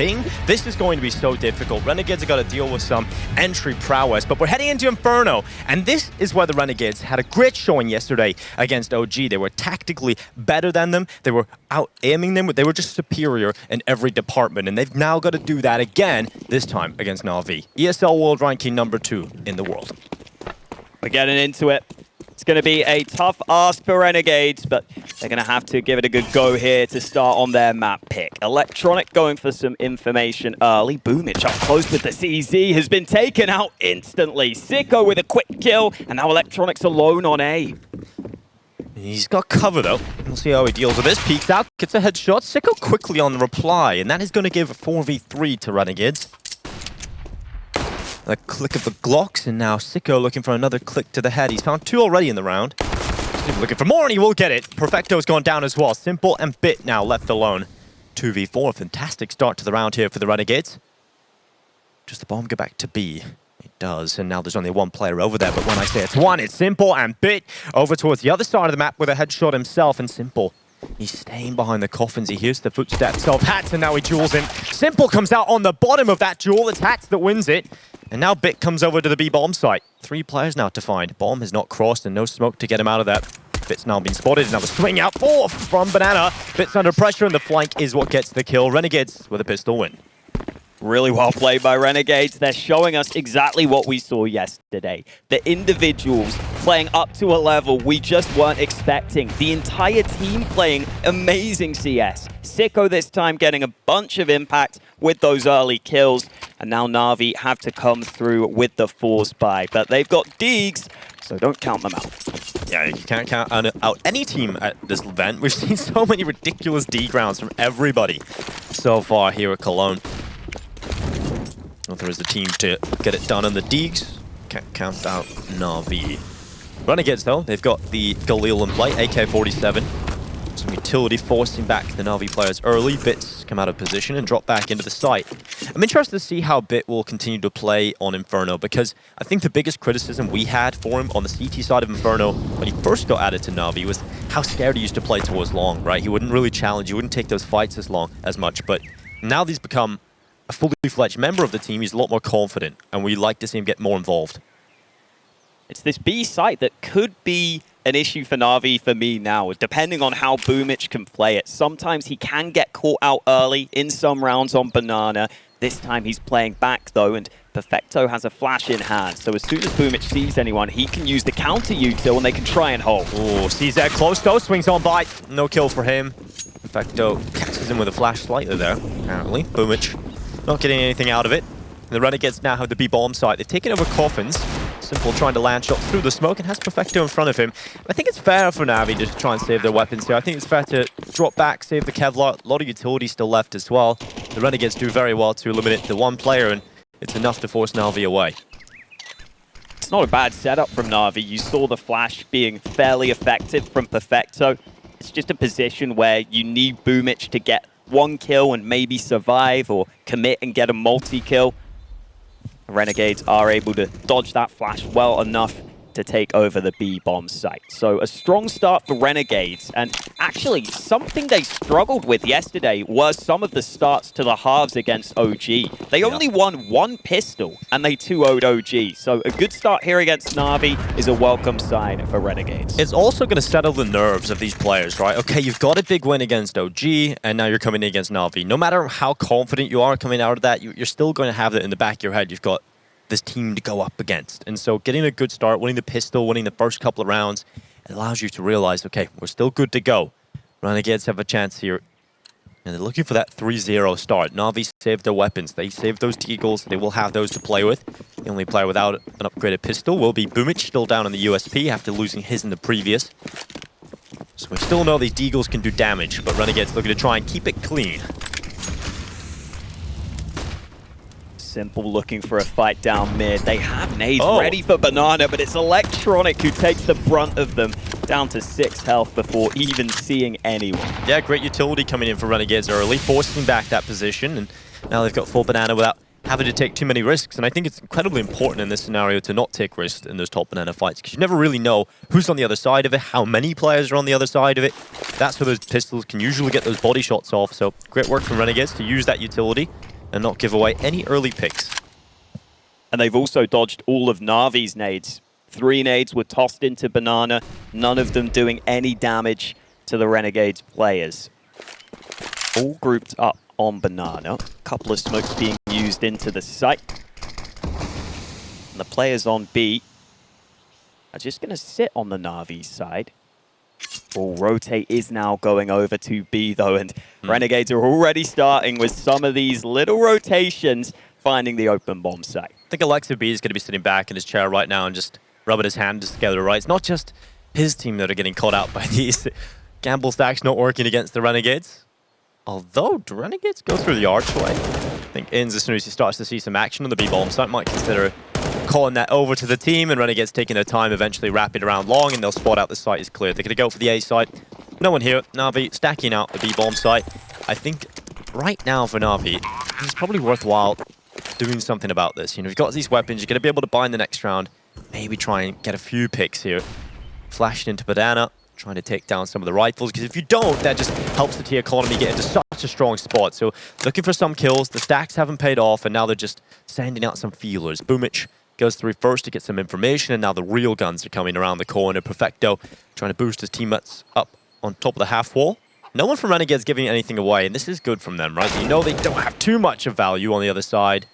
ping, this is going to be so difficult. Renegades have got to deal with some entry prowess, but we're heading into Inferno, and this is where the Renegades had a great showing yesterday against OG. They were tactically better than them, they were out-aiming them, they were just superior in every department, and they've now got to do that again, this time against NaVi. ESL World Ranking #2 in the world. We're getting into it. It's going to be a tough ask for Renegades, but they're going to have to give it a good go here to start on their map pick. Electronic going for some information early. Boomich up close with the CZ has been taken out instantly. Sico with a quick kill, and now Electronic's alone on A. He's got cover though. We'll see how he deals with this. Peeks out, gets a headshot. Sico quickly on the reply, and that is going to give a 4v3 to Renegades. A click of the Glocks, and now Sico looking for another click to the head. He's found 2 already in the round. He's looking for more, and he will get it. Perfecto's gone down as well. Simple and Bit now left alone. 2v4, fantastic start to the round here for the Renegades. Does the bomb go back to B? It does, and now there's only one player over there, but when I say it's one, it's Simple and Bit over towards the other side of the map with a headshot himself, and Simple. He's staying behind the coffins. He hears the footsteps of Hatz, and now he duels him. Simple comes out on the bottom of that duel. It's Hatz that wins it. And now Bit comes over to the B bomb site. 3 players now to find. Bomb has not crossed and no smoke to get him out of that. Bit's now been spotted. Another swing out from Banana. Bit's under pressure, and the flank is what gets the kill. Renegades with a pistol win. Really well played by Renegades. They're showing us exactly what we saw yesterday. The individuals playing up to a level we just weren't expecting. The entire team playing amazing CS. Sico this time getting a bunch of impact with those early kills. And now NaVi have to come through with the force buy. But they've got Deegs, so don't count them out. Yeah, you can't count out any team at this event. We've seen so many ridiculous Deeg rounds from everybody so far here at Cologne. Well, there is a team to get it done on the Deegs. Can't count out NaVi. Renegades, though, they've got the Galil in play, AK-47. Some utility forcing back the NaVi players early. Bits come out of position and drop back into the site. I'm interested to see how Bit will continue to play on Inferno, because I think the biggest criticism we had for him on the CT side of Inferno when he first got added to NaVi was how scared he used to play towards long, right? He wouldn't really challenge, he wouldn't take those fights as much, but now that he's become a fully fledged member of the team, he's a lot more confident, and we like to see him get more involved. It's this B site that could be an issue for NaVi for me now, depending on how Boomich can play it. Sometimes he can get caught out early in some rounds on Banana. This time he's playing back though, and Perfecto has a flash in hand. So as soon as Boomich sees anyone, he can use the counter util and they can try and hold. Oh, sees that close though, swings on by. No kill for him. Perfecto catches him with a flash slightly there, apparently. Boomich not getting anything out of it. And the Renegades now have the B bomb site. They've taken over coffins. Simple trying to land shot through the smoke and has Perfecto in front of him. I think it's fair for NaVi to try and save their weapons here. I think it's fair to drop back, save the Kevlar. A lot of utility still left as well. The Renegades do very well to eliminate the one player, and it's enough to force NaVi away. It's not a bad setup from NaVi. You saw the flash being fairly effective from Perfecto. It's just a position where you need Boomich to get one kill and maybe survive or commit and get a multi-kill. Renegades are able to dodge that flash well enough to take over the B bomb site. So a strong start for Renegades, and actually something they struggled with yesterday was some of the starts to the halves against OG. They only won 1 pistol and they 2-0'd OG. So a good start here against NaVi is a welcome sign for Renegades. It's also going to settle the nerves of these players, right? Okay, you've got a big win against OG, and now you're coming in against NaVi. No matter how confident you are coming out of that, you're still going to have it in the back of your head. You've got this team to go up against. And so getting a good start, winning the pistol, winning the first couple of rounds, it allows you to realize, okay, we're still good to go. Renegades have a chance here. And they're looking for that 3-0 start. NaVi saved their weapons. They saved those Deagles. They will have those to play with. The only player without an upgraded pistol will be Boomich, still down on the USP after losing his in the previous. So we still know these Deagles can do damage, but Renegades looking to try and keep it clean. Simple looking for a fight down mid. They have nades ready for Banana, but it's Electronic who takes the brunt of them, down to 6 health before even seeing anyone. Yeah, great utility coming in for Renegades early, forcing back that position, and now they've got full Banana without having to take too many risks. And I think it's incredibly important in this scenario to not take risks in those top banana fights, because you never really know who's on the other side of it, how many players are on the other side of it. That's where those pistols can usually get those body shots off. So great work from Renegades to use that utility and not give away any early picks. And they've also dodged all of NaVi's nades. 3 nades were tossed into Banana, none of them doing any damage to the Renegades players. All grouped up on Banana. A couple of smokes being used into the site. And the players on B are just going to sit on the NaVi side. Well, rotate is now going over to B, though, and Renegades are already starting with some of these little rotations, finding the open bomb site. I think Alexa B is going to be sitting back in his chair right now and just rubbing his hands together, right? It's not just his team that are getting caught out by these gamble stacks not working against the Renegades. Although, do Renegades go through the archway? I think Inns, as soon as he starts to see some action on the B bomb site, might consider calling that over to the team, and Renegades taking their time, eventually wrap it around long, and they'll spot out the site is clear. They're going to go for the A site. No one here. NaVi stacking out the B bomb site. I think right now for NaVi, it's probably worthwhile doing something about this. You know, you've got these weapons, you're going to be able to buy in the next round. Maybe try and get a few picks here. Flashing into Banana, trying to take down some of the rifles, because if you don't, that just helps the T economy get into such a strong spot. So looking for some kills, the stacks haven't paid off, and now they're just sending out some feelers. Boomich goes through first to get some information, and now the real guns are coming around the corner. Perfecto trying to boost his teammates up on top of the half wall. No one from Renegades giving anything away, and this is good from them, right? You know they don't have too much of value on the other side.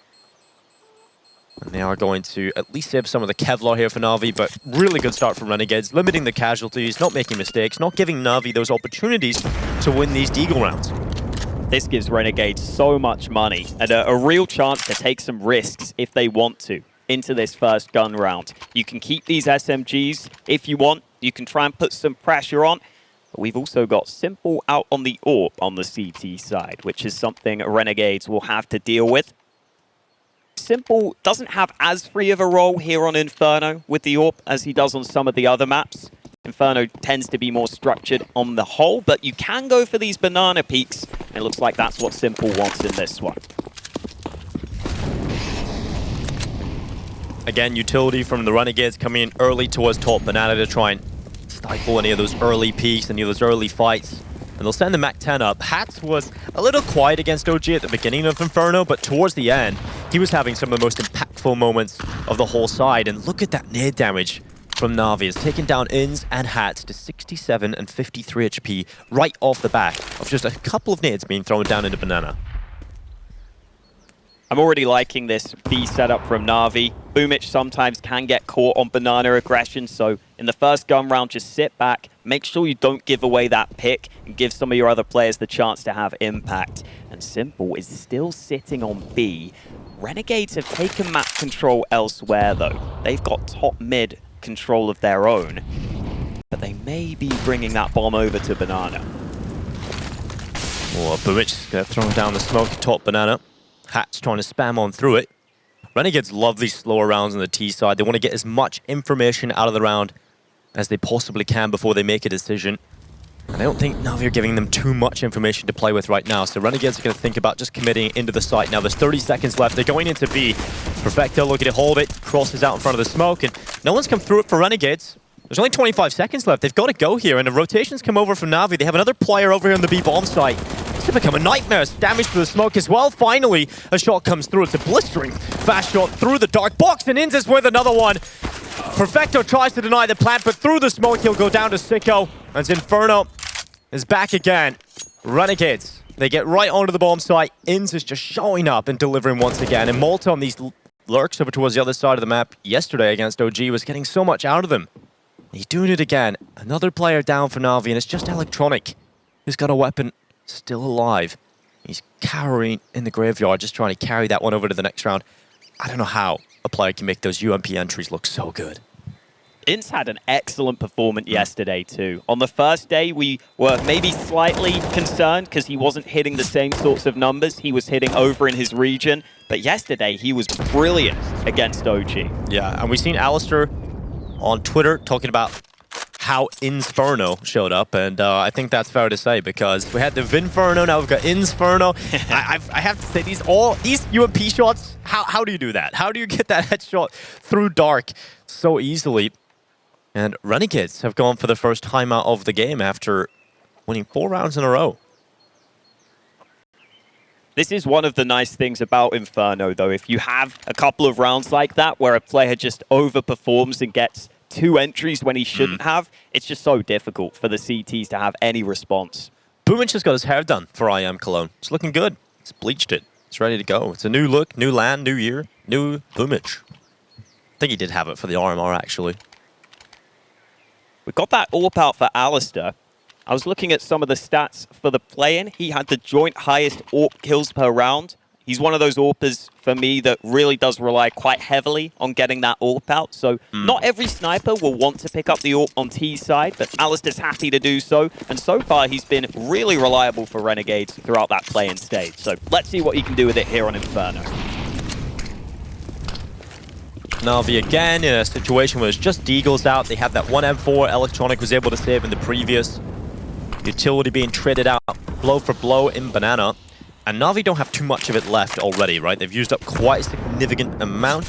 And they are going to at least save some of the Kevlar here for NaVi, but really good start from Renegades, limiting the casualties, not making mistakes, not giving NaVi those opportunities to win these Deagle rounds. This gives Renegades so much money and a real chance to take some risks if they want to into this first gun round. You can keep these SMGs if you want. You can try and put some pressure on. But we've also got Simple out on the AWP on the CT side, which is something Renegades will have to deal with. Simple doesn't have as free of a role here on Inferno with the AWP as he does on some of the other maps. Inferno tends to be more structured on the whole, but you can go for these banana peaks. And it looks like that's what Simple wants in this one. Again, utility from the Renegades coming in early towards top banana to try and stifle any of those early peaks, any of those early fights. And they'll send the MAC-10 up. Hatz was a little quiet against OG at the beginning of Inferno, but towards the end, he was having some of the most impactful moments of the whole side. And look at that nade damage from NaVi. It's taken down Inns and Hatz to 67 and 53 HP right off the back of just a couple of nades being thrown down into Banana. I'm already liking this B setup from NaVi. Boomich sometimes can get caught on banana aggression, so in the first gun round, just sit back, make sure you don't give away that pick, and give some of your other players the chance to have impact. And Simple is still sitting on B. Renegades have taken map control elsewhere, though. They've got top mid control of their own, but they may be bringing that bomb over to Banana. Oh, Boomich is going to throw down the smoke at top banana. Hatz trying to spam on through it. Renegades love these slower rounds on the T side. They want to get as much information out of the round as they possibly can before they make a decision. And I don't think NaVi are giving them too much information to play with right now. So Renegades are going to think about just committing into the site. Now there's 30 seconds left. They're going into B. Perfecto looking to hold it. Crosses out in front of the smoke. And no one's come through it for Renegades. There's only 25 seconds left. They've got to go here. And the rotations come over from NaVi. They have another player over here on the B bomb site. To become a nightmare. It's damage to the smoke as well. Finally, a shot comes through. It's a blistering fast shot through the dark box, and Inns is with another one. Perfecto tries to deny the plant, but through the smoke, he'll go down to Sico. And Inferno is back again. Renegades, they get right onto the bomb site. Inns is just showing up and delivering once again. And Malta on these lurks over towards the other side of the map yesterday against OG was getting so much out of them. He's doing it again. Another player down for NaVi, and it's just Electronic who's got a weapon still alive. He's cowering in the graveyard, just trying to carry that one over to the next round. I don't know how a player can make those UMP entries look so good. Inns had an excellent performance yesterday too. On the first day, we were maybe slightly concerned because he wasn't hitting the same sorts of numbers. He was hitting over in his region. But yesterday, he was brilliant against OG. Yeah, and we've seen Alistair on Twitter talking about how Inferno showed up, and I think that's fair to say because we had the Vinferno, now we've got Inferno. I have to say these UMP shots. How do you do that? How do you get that headshot through dark so easily? And Renegades have gone for the first timeout of the game after winning 4 rounds in a row. This is one of the nice things about Inferno, though. If you have a couple of rounds like that where a player just overperforms and gets 2 entries when he shouldn't have, it's just so difficult for the CTs to have any response. Boomich has got his hair done for IEM Cologne. It's looking good. He's bleached it. It's ready to go. It's a new look, new land, new year, new Boomich. I think he did have it for the RMR, actually. We got that AWP out for Alistair. I was looking at some of the stats for the play-in. He had the joint highest AWP kills per round. He's one of those AWPers, for me, that really does rely quite heavily on getting that AWP out. So not every sniper will want to pick up the AWP on T's side, but Alistair's happy to do so. And so far, he's been really reliable for Renegades throughout that play-in stage. So let's see what he can do with it here on Inferno. NaVi again in a situation where it's just Deagles out. They have that 1M4 Electronic was able to save in the previous. Utility being traded out blow for blow in Banana. And NaVi don't have too much of it left already, right? They've used up quite a significant amount.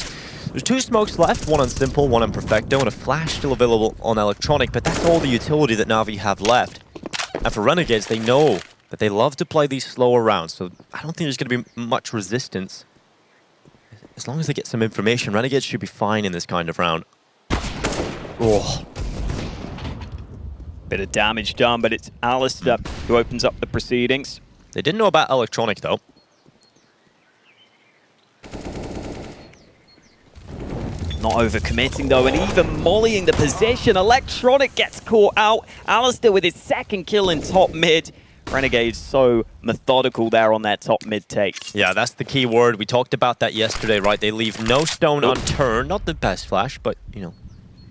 There's 2 smokes left, one on Simple, one on Perfecto, and a flash still available on Electronic, but that's all the utility that NaVi have left. And for Renegades, they know that they love to play these slower rounds, so I don't think there's going to be much resistance. As long as they get some information, Renegades should be fine in this kind of round. Oh. Bit of damage done, but it's Alistair who opens up the proceedings. They didn't know about Electronic, though. Not overcommitting, though, and even mollying the position. Electronic gets caught out. Alistair with his 2nd kill in top mid. Renegades so methodical there on their top mid take. Yeah, that's the key word. We talked about that yesterday, right? They leave no stone unturned. Not the best flash, but, you know,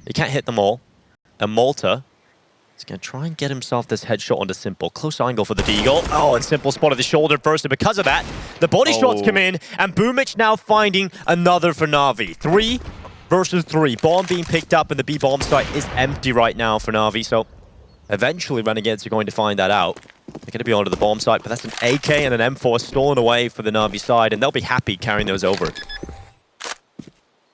they can't hit them all. And Malta is going to try and get himself this headshot onto Simple. Close angle for the Deagle. Oh, and Simple spotted the shoulder first, and because of that, the body shots come in, and Boomich now finding another for NaVi. 3 versus 3. Bomb being picked up, and the B bomb site is empty right now for NaVi, so eventually Renegades are going to find that out. They're going to be onto the bomb site, but that's an AK and an M4 stolen away for the NaVi side, and they'll be happy carrying those over.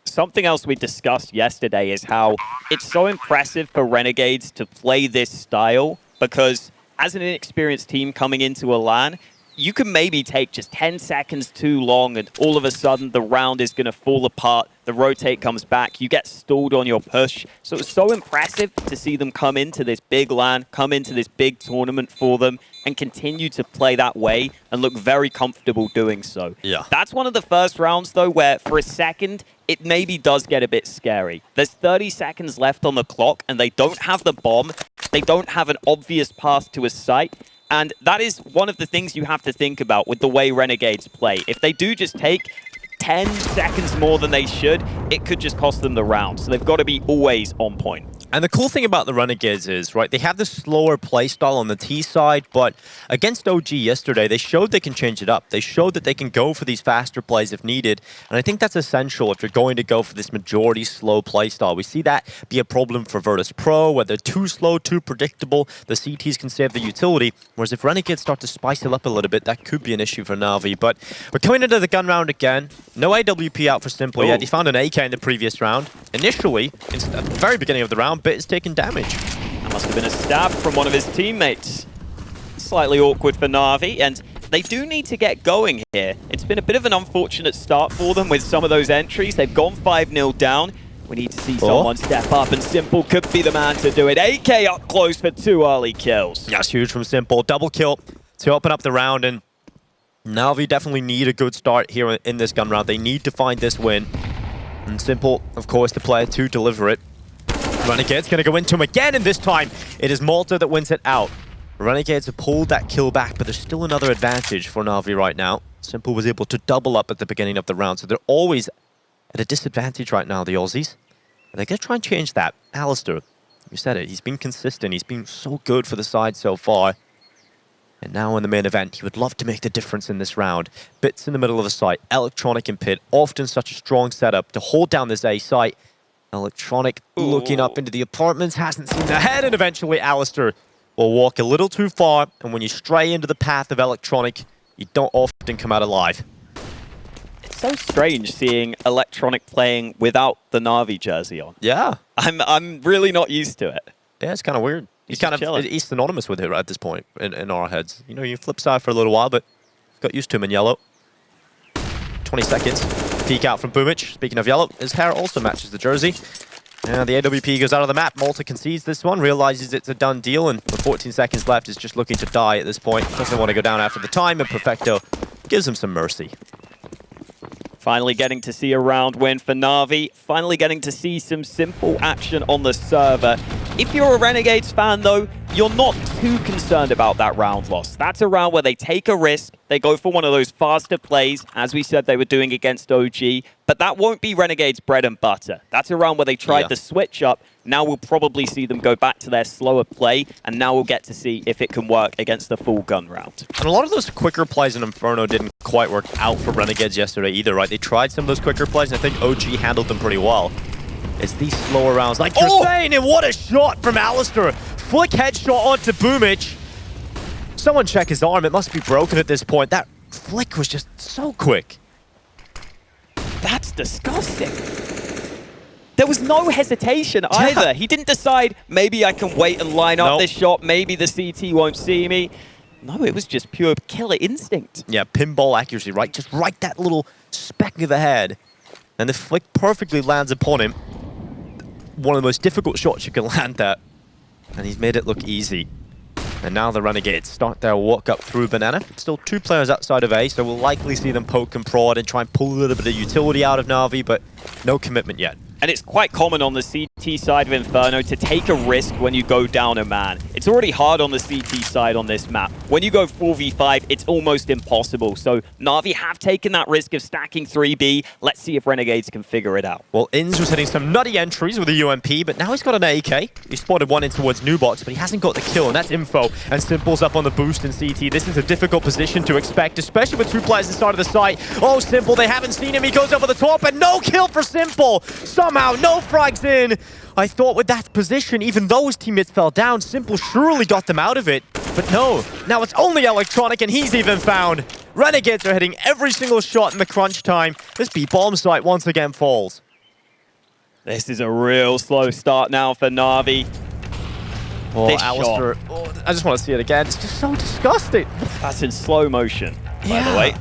Something else we discussed yesterday is how it's so impressive for Renegades to play this style, because as an inexperienced team coming into a LAN, you can maybe take just 10 seconds too long and all of a sudden the round is going to fall apart. The rotate comes back. You get stalled on your push. So it's so impressive to see them come into this big LAN, come into this big tournament for them and continue to play that way and look very comfortable doing so. Yeah. That's one of the first rounds, though, where for a second, it maybe does get a bit scary. There's 30 seconds left on the clock and they don't have the bomb. They don't have an obvious path to a site. And that is one of the things you have to think about with the way Renegades play. If they do just take 10 seconds more than they should, it could just cost them the round. So they've got to be always on point. And the cool thing about the Renegades is, right, they have this slower playstyle on the T side, but against OG yesterday, they showed they can change it up. They showed that they can go for these faster plays if needed, and I think that's essential if you're going to go for this majority slow playstyle. We see that be a problem for Virtus Pro, where they're too slow, too predictable, the CTs can save the utility, whereas if Renegades start to spice it up a little bit, that could be an issue for NaVi. But we're coming into the gun round again. No AWP out for Simple yet. He found an AK in the previous round. Initially, at the very beginning of the round, Bit is taking damage. That must have been a stab from one of his teammates. Slightly awkward for NaVi, and they do need to get going here. It's been a bit of an unfortunate start for them with some of those entries. They've gone 5-0 down. We need to see someone step up, and Simple could be the man to do it. AK up close for 2 early kills. That's huge from Simple. Double kill to open up the round, and NaVi definitely need a good start here in this gun round. They need to find this win. And Simple, of course, the player to deliver it. Renegades going to go into him again, and this time it is Malta that wins it out. Renegades have pulled that kill back, but there's still another advantage for NaVi right now. Simple was able to double up at the beginning of the round, so they're always at a disadvantage right now, the Aussies. And they're going to try and change that. Alistair, you said it, he's been consistent. He's been so good for the side so far. And now in the main event, he would love to make the difference in this round. Bits in the middle of the site, Electronic and Pit, often such a strong setup to hold down this A site. Electronic looking up into the apartments, hasn't seen the head, and eventually Alistair will walk a little too far, and when you stray into the path of Electronic, you don't often come out alive. It's so strange seeing Electronic playing without the NaVi jersey on. Yeah. I'm really not used to it. Yeah, it's kind of weird. He's kind of chilling. he's synonymous with it right at this point in our heads. You know, you flip side for a little while, but got used to him in yellow. 20 seconds. Peek out from Boomich. Speaking of yellow, his hair also matches the jersey. And the AWP goes out of the map. Malta concedes this one, realizes it's a done deal, and with 14 seconds left is just looking to die at this point. Doesn't want to go down after the time, and Perfecto gives him some mercy. Finally getting to see a round win for NaVi. Finally getting to see some simple action on the server. If you're a Renegades fan, though, you're not too concerned about that round loss. That's a round where they take a risk. They go for one of those faster plays, as we said they were doing against OG. But that won't be Renegades' bread and butter. That's a round where they tried the switch up. Now we'll probably see them go back to their slower play, and now we'll get to see if it can work against the full gun round. And a lot of those quicker plays in Inferno didn't quite work out for Renegades yesterday either, right? They tried some of those quicker plays, and I think OG handled them pretty well. It's these slower rounds, like you're saying, and what a shot from Alistair. Flick headshot onto Boomich. Someone check his arm, it must be broken at this point. That flick was just so quick. That's disgusting. There was no hesitation either. He didn't decide, maybe I can wait and line up this shot, maybe the CT won't see me. No, it was just pure killer instinct. Yeah, pinball accuracy, right? Just right that little speck of the head. And the flick perfectly lands upon him. One of the most difficult shots you can land that. And he's made it look easy. And now the Renegades start their walk up through Banana. Still 2 players outside of A, so we'll likely see them poke and prod and try and pull a little bit of utility out of NaVi, but no commitment yet. And it's quite common on the CT side of Inferno to take a risk when you go down a man. It's already hard on the CT side on this map. When you go 4v5, it's almost impossible. So NaVi have taken that risk of stacking 3B. Let's see if Renegades can figure it out. Well, Inz was hitting some nutty entries with a UMP, but now he's got an AK. He spotted one in towards New Box, but he hasn't got the kill, and that's info. And Simple's up on the boost in CT. This is a difficult position to expect, especially with 2 players inside of the site. Oh, Simple, they haven't seen him. He goes over the top, and no kill for Simple. Somehow, no frags in. I thought with that position, even though his teammates fell down, Simple surely got them out of it. But no, now it's only Electronic, and he's even found. Renegades are hitting every single shot in the crunch time. This B-bomb site once again falls. This is a real slow start now for NaVi. Oh, Alistair. Oh, I just want to see it again. It's just so disgusting. That's in slow motion, by the way.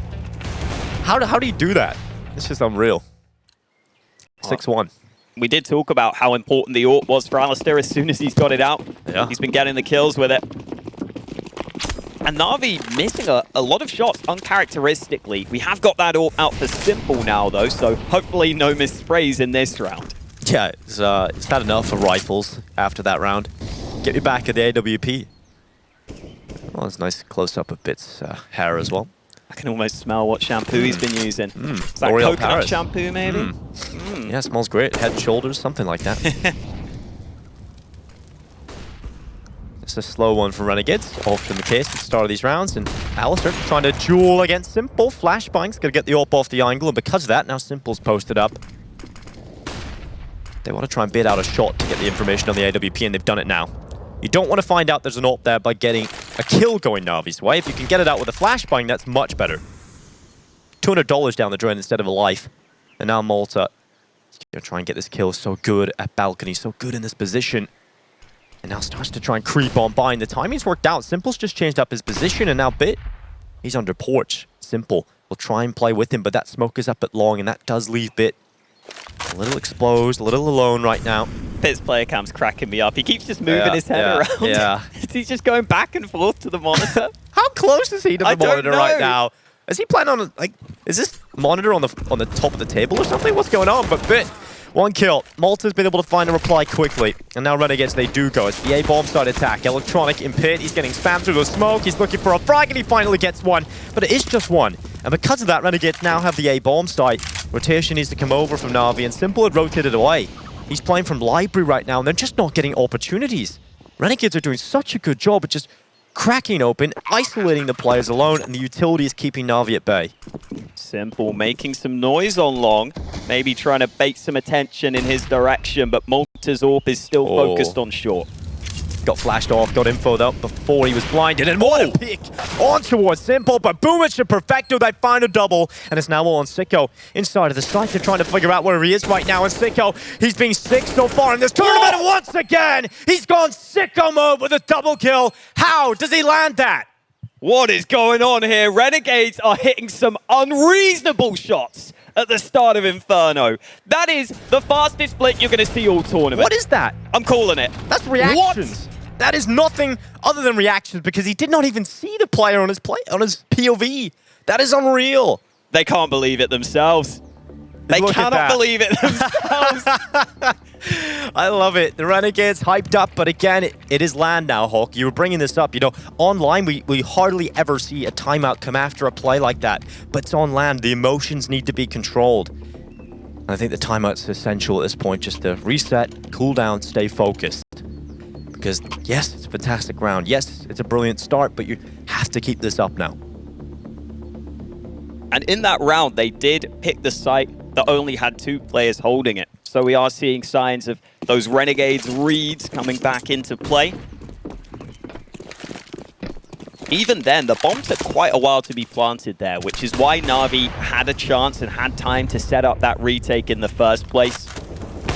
How do you do that? It's just unreal. 6-1. We did talk about how important the AWP was for Alistair as soon as he's got it out. Yeah. He's been getting the kills with it. And NaVi missing a lot of shots uncharacteristically. We have got that AWP out for Simple now, though, so hopefully no missed sprays in this round. Yeah, it's had enough of rifles after that round. Get me back at the AWP. Well, it's a nice close-up of Bit's hair as well. I can almost smell what shampoo he's been using. Is that L'Oreal coconut Paris shampoo, maybe? Yeah, it smells great. Head and shoulders, something like that. It's a slow one for Renegades. Often the case at the start of these rounds. And Alistair trying to duel against Simple. Flashbang's going to get the AWP off the angle. And because of that, now Simple's posted up. They want to try and bait out a shot to get the information on the AWP, and they've done it now. You don't want to find out there's an AWP there by getting a kill going NaVi's way. If you can get it out with a flashbang, that's much better. $200 down the drain instead of a life. And now Malta is going to try and get this kill. So good at balcony, so good in this position. And now starts to try and creep on by. And the timing's worked out. Simple's just changed up his position, and now Bit, he's under porch. Simple will try and play with him, but that smoke is up at long, and that does leave Bit a little exposed, a little alone right now. Bit's player cam's cracking me up. He keeps just moving his head around. Yeah. He's just going back and forth to the monitor. How close is he to the monitor right now? Is he playing on, like, is this monitor on the top of the table or something? What's going on? But Bit, 1 kill. Malta's been able to find a reply quickly. And now Renegades, they do go. It's the A-bomb side attack. Electronic in pit. He's getting spammed through the smoke. He's looking for a frag, and he finally gets one. But it is just one. And because of that, Renegades now have the A-bomb site. Rotation needs to come over from NaVi, and Simple had rotated away. He's playing from library right now, and they're just not getting opportunities. Renegades are doing such a good job at just cracking open, isolating the players alone, and the utility is keeping NaVi at bay. Simple, making some noise on long, maybe trying to bait some attention in his direction, but Malta's AWP is still focused on short. Got flashed off, got info though before he was blinded, and what a pick on towards Simple, but Boomich and Perfecto, they find a double, and it's now all on Sico. Inside of the site, they're trying to figure out where he is right now, and Sico, he's been sick so far in this tournament, and once again, he's gone Sico mode with a double kill. How does he land that? What is going on here? Renegades are hitting some unreasonable shots at the start of Inferno. That is the fastest split you're going to see all tournament. What is that? I'm calling it. That's reactions. What? That is nothing other than reactions because he did not even see the player on his POV. That is unreal. They can't believe it themselves. They cannot believe it themselves. I love it. The Renegades hyped up, but again, it is land now, Hawk. You were bringing this up. You know, online, we hardly ever see a timeout come after a play like that. But it's on land. The emotions need to be controlled. And I think the timeout's essential at this point, just to reset, cool down, stay focused. Because, yes, it's a fantastic round. Yes, it's a brilliant start, but you have to keep this up now. And in that round, they did pick the site that only had 2 players holding it. So we are seeing signs of those Renegades reads coming back into play. Even then, the bomb took quite a while to be planted there, which is why NaVi had a chance and had time to set up that retake in the first place.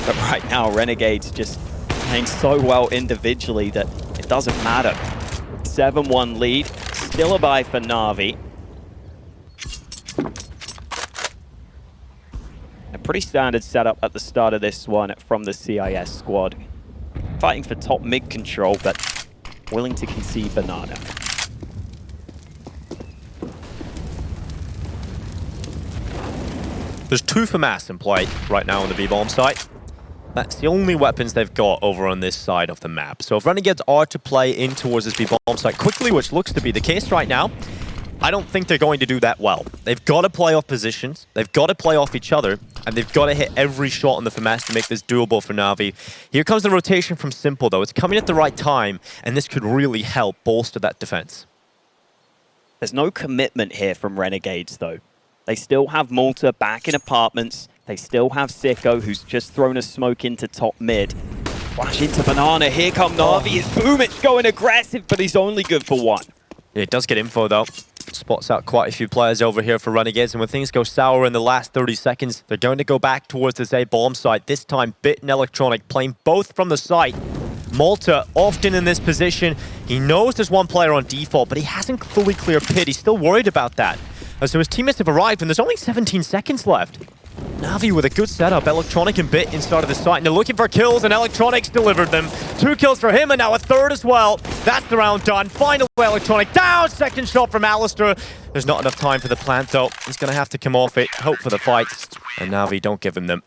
But right now, Renegades just playing so well individually that it doesn't matter. 7-1 lead, still a bye for NaVi. A pretty standard setup at the start of this one from the CIS squad. Fighting for top mid control, but willing to concede banana. There's 2 FAMAS in play right now on the B-bomb site. That's the only weapons they've got over on this side of the map. So if Renegades are to play in towards this B-bomb site quickly, which looks to be the case right now, I don't think they're going to do that well. They've got to play off positions, they've got to play off each other, and they've got to hit every shot on the FAMAS to make this doable for NaVi. Here comes the rotation from Simple, though. It's coming at the right time, and this could really help bolster that defense. There's no commitment here from Renegades, though. They still have Malta back in apartments. They still have Sico, who's just thrown a smoke into top mid. Flash into banana. Here come NaVi. It's Boomich going aggressive, but he's only good for 1. Yeah, it does get info, though. Spots out quite a few players over here for Renegades, and when things go sour in the last 30 seconds, they're going to go back towards this A-bomb site. This time, Bit and Electronic playing both from the site. Malta often in this position. He knows there's 1 player on default, but he hasn't fully cleared pit. He's still worried about that. So his teammates have arrived, and there's only 17 seconds left. NaVi with a good setup. Electronic and Bit inside of the site, and they're looking for kills, and Electronic's delivered them. 2 kills for him, and now a 3rd as well. That's the round done. Final Electronic down. 2nd shot from Alistair. There's not enough time for the plant, though. He's going to have to come off it, hope for the fights, and NaVi don't give him them.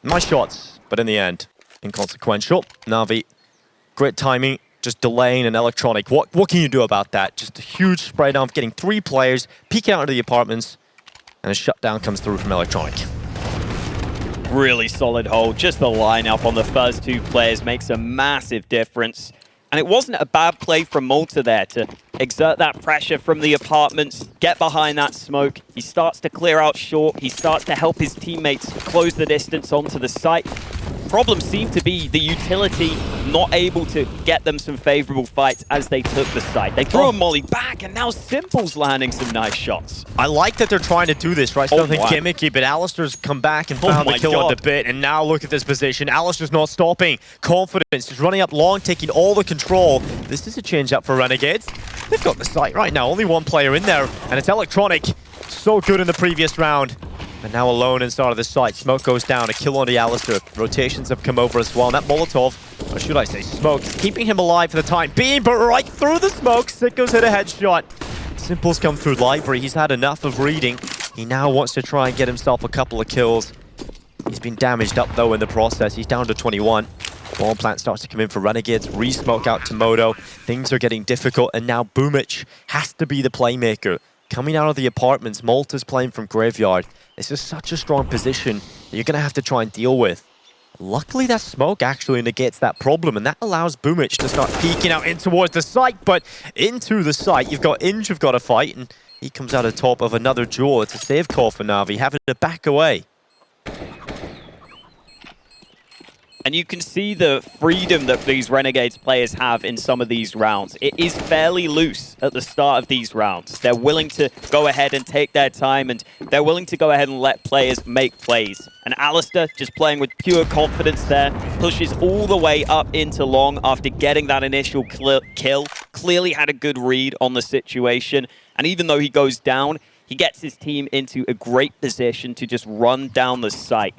Nice shots, but in the end, inconsequential. NaVi, great timing. Just delaying an Electronic. What can you do about that? Just a huge spray down, getting 3 players, peeking out into the apartments, and a shutdown comes through from Electronic. Really solid hold. Just the lineup on the first 2 players makes a massive difference. And it wasn't a bad play from Malta there to exert that pressure from the apartments, get behind that smoke. He starts to clear out short. He starts to help his teammates close the distance onto the site. Problem seemed to be the utility not able to get them some favorable fights as they took the site. They threw a molly back, and now Simple's landing some nice shots. I like that they're trying to do this, right? Something gimmicky, but Alistair's come back and found the kill on the Bit, and now look at this position. Alistair's not stopping. Confidence, just running up long, taking all the control. This is a change up for Renegades. They've got the site right now. Only 1 player in there, and it's Electronic. So good in the previous round. And now alone inside of the site. Smoke goes down, a kill on the Alistair. Rotations have come over as well. And that Molotov, or should I say smoke, keeping him alive for the time being, but right through the smoke, Sico's hit a headshot. Simple's come through library. He's had enough of reading. He now wants to try and get himself a couple of kills. He's been damaged up though in the process. He's down to 21. Bomb plant starts to come in for Renegades. Re-smoke out to Moto. Things are getting difficult, and now Boomich has to be the playmaker. Coming out of the apartments, Malta's playing from Graveyard. This is such a strong position that you're going to have to try and deal with. Luckily, that smoke actually negates that problem, and that allows Boomich to start peeking out in towards the site. But into the site, you've got Inge who've got to fight, and he comes out on top of another duel. It's a save call for NaVi, having to back away. And you can see the freedom that these Renegades players have in some of these rounds. It is fairly loose at the start of these rounds. They're willing to go ahead and take their time, and they're willing to go ahead and let players make plays. And Alistair, just playing with pure confidence there, pushes all the way up into long after getting that initial kill. Clearly had a good read on the situation. And even though he goes down, he gets his team into a great position to just run down the site.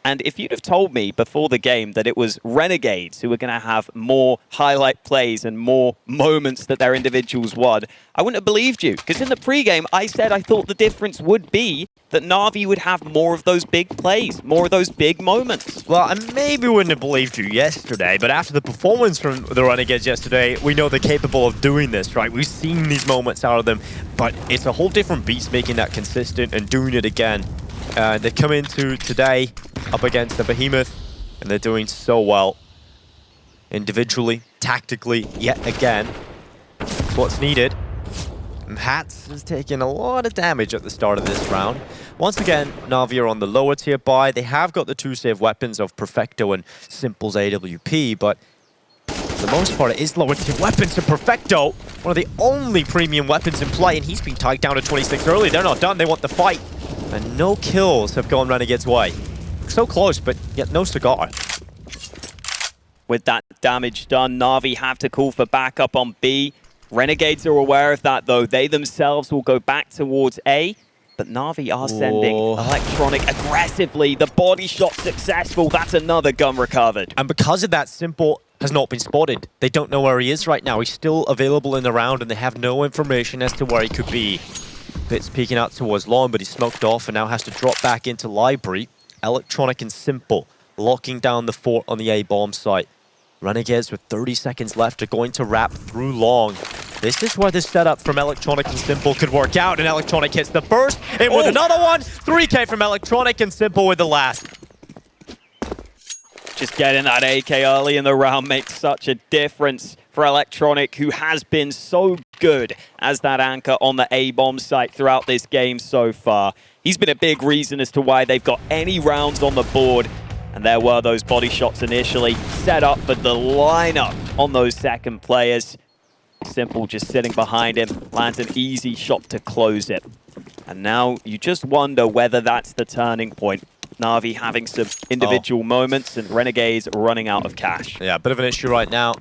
And if you'd have told me before the game that it was Renegades who were going to have more highlight plays and more moments that their individuals won, I wouldn't have believed you. Because in the pregame, I said I thought the difference would be that NaVi would have more of those big plays, more of those big moments. Well, I maybe wouldn't have believed you yesterday, but after the performance from the Renegades yesterday, we know they're capable of doing this, right? We've seen these moments out of them, but it's a whole different beast making that consistent and doing it again. They come into today up against the Behemoth, and they're doing so well. Individually, tactically, yet again. It's what's needed. And Hatz is taking a lot of damage at the start of this round. Once again, NaVi are on the lower tier buy. They have got the two save weapons of Perfecto and Simple's AWP, but for the most part, it is lower tier weapons. And Perfecto, one of the only premium weapons in play, and he's been tied down to 26 early. They're not done. They want the fight. And no kills have gone Renegade's way. So close, but yet no cigar. With that damage done, NaVi have to call for backup on B. Renegades are aware of that, though. They themselves will go back towards A. But NaVi are sending Electronic aggressively. The body shot successful. That's another gun recovered. And because of that, Simple has not been spotted. They don't know where he is right now. He's still available in the round, and they have no information as to where he could be. Pit's peeking out towards long, but he's smoked off and now has to drop back into library. Electronic and Simple locking down the fort on the A bomb site. Renegades with 30 seconds left are going to wrap through long. This is where the setup from Electronic and Simple could work out, and Electronic hits the first, and with another one, 3K from Electronic and Simple with the last. Just getting that AK early in the round makes such a difference for Electronic, who has been so good as that anchor on the A-bomb site throughout this game so far. He's been a big reason as to why they've got any rounds on the board. And there were those body shots initially set up for the lineup on those second players. Simple just sitting behind him, lands an easy shot to close it. And now you just wonder whether that's the turning point. NaVi having some individual moments and Renegades running out of cash. Yeah, a bit of an issue right now,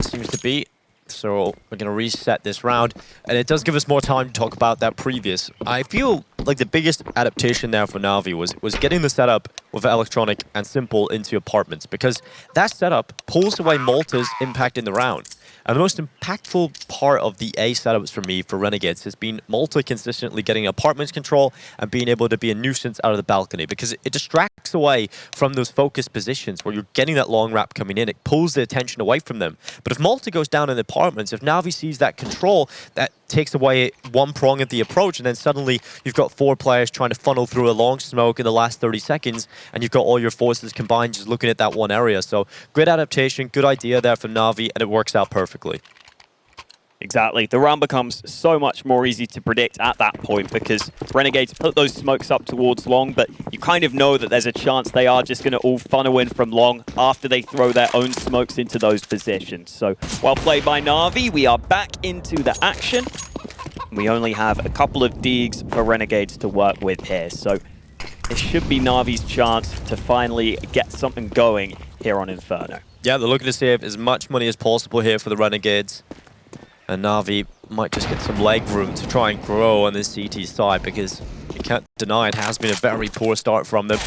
seems to be. So we're going to reset this round. And it does give us more time to talk about that previous. I feel like the biggest adaptation there for NaVi was getting the setup with Electronic and Simple into apartments, because that setup pulls away Malta's impact in the round. And the most impactful part of the A setups for me, for Renegades, has been Malta consistently getting apartments control and being able to be a nuisance out of the balcony, because it distracts away from those focused positions where you're getting that long wrap coming in. It pulls the attention away from them. But if Malta goes down in the apartments, if NaVi sees that control, that takes away one prong of the approach, and then suddenly you've got 4 players trying to funnel through a long smoke in the last 30 seconds, and you've got all your forces combined just looking at that one area. So great adaptation, good idea there for NaVi, and it works out perfectly. Exactly. The round becomes so much more easy to predict at that point, because Renegades put those smokes up towards long, but you kind of know that there's a chance they are just going to all funnel in from long after they throw their own smokes into those positions. So, well played by NaVi. We are back into the action. We only have a couple of digs for Renegades to work with here, so it should be NaVi's chance to finally get something going here on Inferno. Yeah, they're looking to save as much money as possible here for the Renegades. And NaVi might just get some leg room to try and grow on this CT side, because you can't deny it has been a very poor start from them.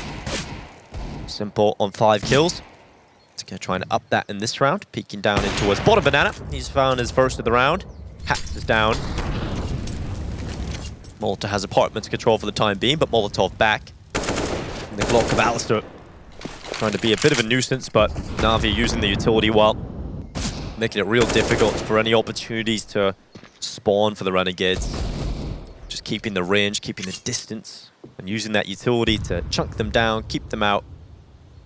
Simple on 5 kills. He's going to try and up that in this round. Peeking down in towards bottom banana. He's found his first of the round. Hatz is down. Malta has apartments control for the time being, but Molotov back. And the block of Alistair trying to be a bit of a nuisance, but NaVi using the utility well, making it real difficult for any opportunities to spawn for the Renegades. Just keeping the range, keeping the distance, and using that utility to chunk them down, keep them out,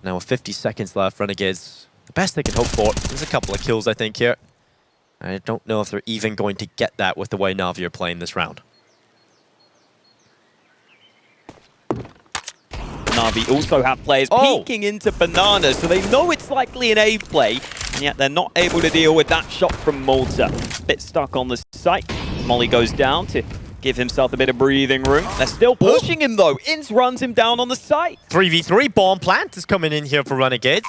Now with 50 seconds left, Renegades, the best they can hope for is a couple of kills, I think, here. I don't know if they're even going to get that with the way NaVi are playing this round. NaVi also have players peeking into Banana, so they know it's likely an A play, and yet they're not able to deal with that shot from Malta. Bit stuck on the site. Molly goes down to give himself a bit of breathing room. They're still pushing him though. Inns runs him down on the site. 3v3, bomb plant is coming in here for Renegades.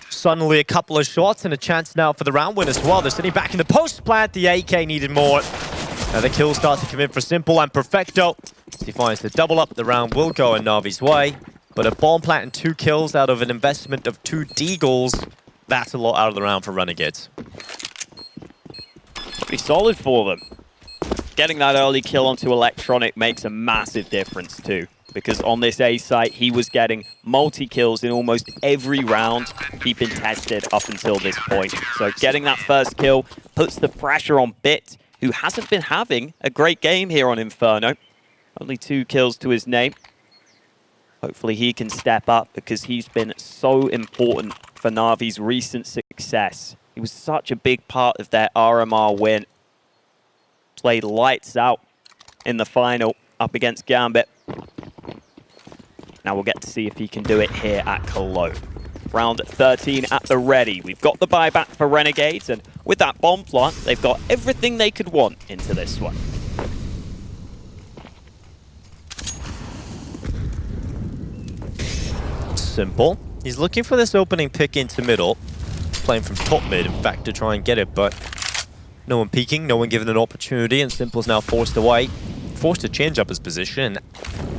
Suddenly a couple of shots and a chance now for the round win as well. They're sitting back in the post plant. The AK needed more. Now the kills start to come in for Simple and Perfecto. As he finds the double up, the round will go in Navi's way. But a bomb plant and 2 kills out of an investment of 2 deagles, that's a lot out of the round for Renegades. Pretty solid for them. Getting that early kill onto Electronic makes a massive difference too. Because on this A site, he was getting multi-kills in almost every round he'd been tested up until this point. So getting that first kill puts the pressure on Bit, who hasn't been having a great game here on Inferno. Only 2 kills to his name. Hopefully he can step up because he's been so important for NaVi's recent success. He was such a big part of their RMR win. Played lights out in the final up against Gambit. Now we'll get to see if he can do it here at Cologne. Round 13 at the ready. We've got the buyback for Renegades, and with that bomb plant, they've got everything they could want into this one. Simple. He's looking for this opening pick into middle. Playing from top mid, in fact, to try and get it, but no one peeking, no one given an opportunity, and Simple's now forced away. Forced to change up his position.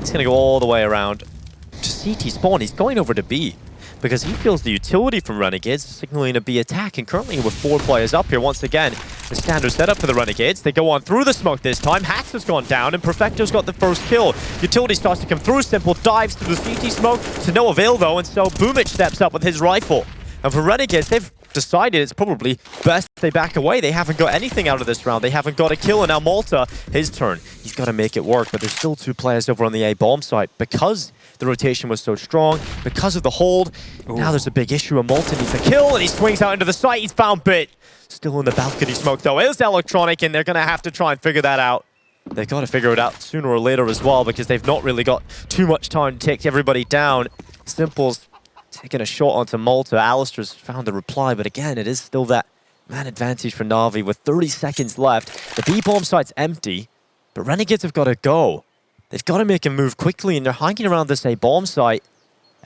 He's going to go all the way around to CT spawn. He's going over to B because he feels the utility from Renegades signaling a B attack, and currently with 4 players up here once again, the standard setup for the Renegades. They go on through the smoke this time. Hatz has gone down and Perfecto's got the first kill. Utility starts to come through. Simple dives through the CT smoke to no avail though, and so Boomich steps up with his rifle. And for Renegades, they've decided it's probably best they back away. They haven't got anything out of this round. They haven't got a kill, and now Malta, his turn. He's got to make it work, but there's still 2 players over on the A bomb site because the rotation was so strong, because of the hold. Ooh. Now there's a big issue, and Malta needs a kill, and he swings out into the site. He's found Bit. Still in the balcony smoke, though. It's Electronic, and they're going to have to try and figure that out. They've got to figure it out sooner or later as well, because they've not really got too much time to take everybody down. Simple's taking a shot onto Malta. Alistair's found the reply, but again, it is still that man advantage for NaVi with 30 seconds left. The B-bomb site's empty, but Renegades have got to go. They've got to make a move quickly, and they're hanging around this A-bomb site.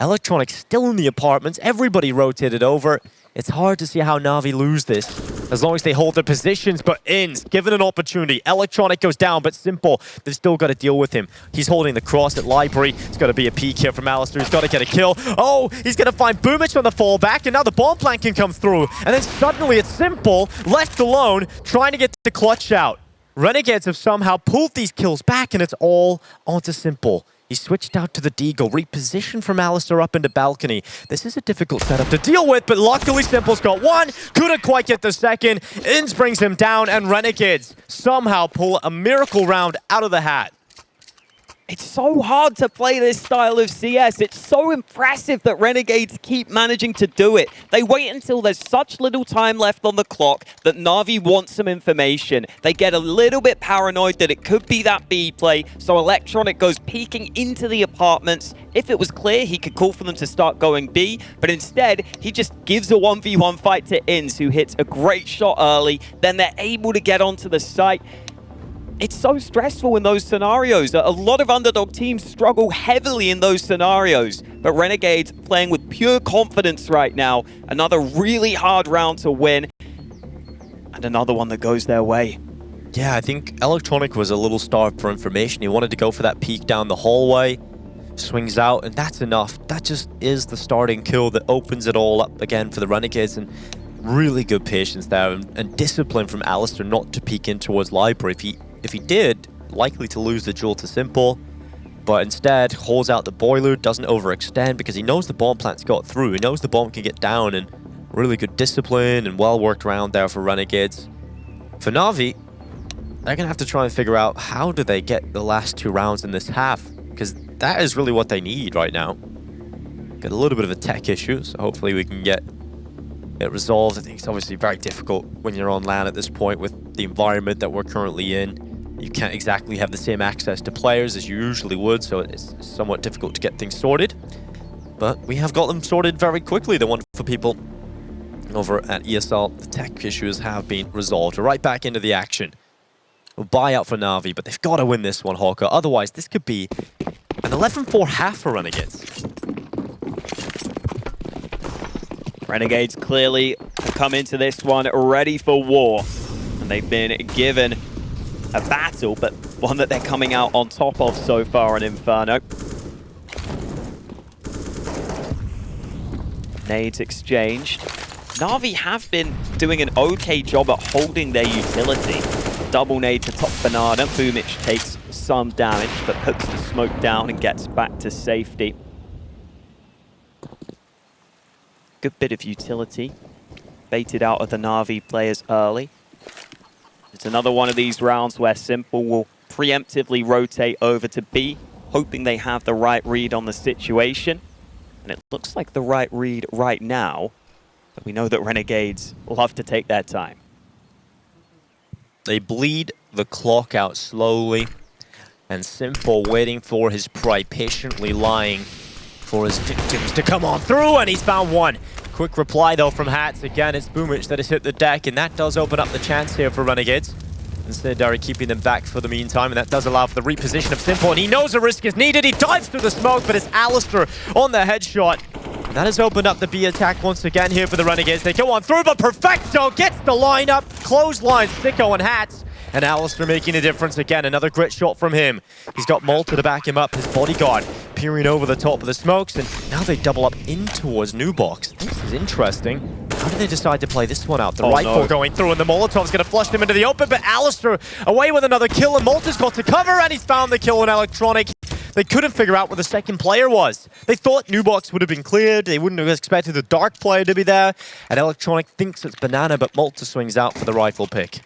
Electronic still in the apartments. Everybody rotated over. It's hard to see how NaVi lose this as long as they hold their positions, but Inns given an opportunity. Electronic goes down, but Simple, they've still got to deal with him. He's holding the cross at Library. It's got to be a peek here from Alistair. He's got to get a kill. Oh, he's going to find Boomich on the fallback, and now the bomb plant can come through. And then suddenly it's Simple, left alone, trying to get the clutch out. Renegades have somehow pulled these kills back, and it's all onto Simple. He switched out to the Deagle, repositioned from Alistair up into balcony. This is a difficult setup to deal with, but luckily Simple's got one. Couldn't quite get the second. Inns brings him down, and Renegades somehow pull a miracle round out of the hat. It's so hard to play this style of CS. It's so impressive that Renegades keep managing to do it. They wait until there's such little time left on the clock that NaVi wants some information. They get a little bit paranoid that it could be that B play, so Electronic goes peeking into the apartments. If it was clear, he could call for them to start going B, but instead, he just gives a 1v1 fight to Inns, who hits a great shot early. Then they're able to get onto the site. It's so stressful in those scenarios. A lot of underdog teams struggle heavily in those scenarios, but Renegades playing with pure confidence right now. Another really hard round to win, and another one that goes their way. Yeah, I think Electronic was a little starved for information. He wanted to go for that peek down the hallway, swings out, and that's enough. That just is the starting kill that opens it all up again for the Renegades, and really good patience there, and discipline from Alistair not to peek in towards Library. If he did, likely to lose the duel to Simple, but instead holds out the boiler, doesn't overextend because he knows the bomb plant's got through. He knows the bomb can get down, and really good discipline and well-worked round there for Renegades. For NaVi, they're going to have to try and figure out how do they get the last 2 rounds in this half, because that is really what they need right now. Going got a little bit of a tech issue, so hopefully we can get it resolved. I think it's obviously very difficult when you're on LAN at this point with the environment that we're currently in. You can't exactly have the same access to players as you usually would, so it's somewhat difficult to get things sorted. But we have got them sorted very quickly. The one for people over at ESL, the tech issues have been resolved. We're right back into the action. We'll buy out for NaVi, but they've got to win this one, Hawker. Otherwise, this could be an 11-4 half for Renegades. Renegades clearly come into this one ready for war. And they've been given a battle, but one that they're coming out on top of so far in Inferno. Nades exchanged. NaVi have been doing an okay job at holding their utility. Double nade to top banana. Boomich takes some damage, but puts the smoke down and gets back to safety. Good bit of utility. Baited out of the NaVi players early. It's another one of these rounds where Simple will preemptively rotate over to B, hoping they have the right read on the situation. And it looks like the right read right now, but we know that Renegades love to take their time. They bleed the clock out slowly, and Simple waiting for his prey, patiently lying for his victims to come on through, and he's found one. Quick reply though from Hatz. Again, it's Boomich that has hit the deck, and that does open up the chance here for Renegades. Instead, Dari keeping them back for the meantime, and that does allow for the reposition of Simple, and he knows a risk is needed. He dives through the smoke, but it's Alistair on the headshot. And that has opened up the B attack once again here for the Renegades. They go on through, but Perfecto gets the lineup. Clothesline, Sico and Hatz. And Alistair making a difference again. Another grit shot from him. He's got Malta to back him up, his bodyguard, peering over the top of the smokes, and now they double up in towards Nubox. This is interesting. How did they decide to play this one out? The rifle going through, and the Molotov's going to flush them into the open, but Alistair away with another kill, and Malta's got to cover, and he's found the kill on Electronic. They couldn't figure out where the second player was. They thought Nubox would have been cleared. They wouldn't have expected the dark player to be there, and Electronic thinks it's Banana, but Malta swings out for the rifle pick.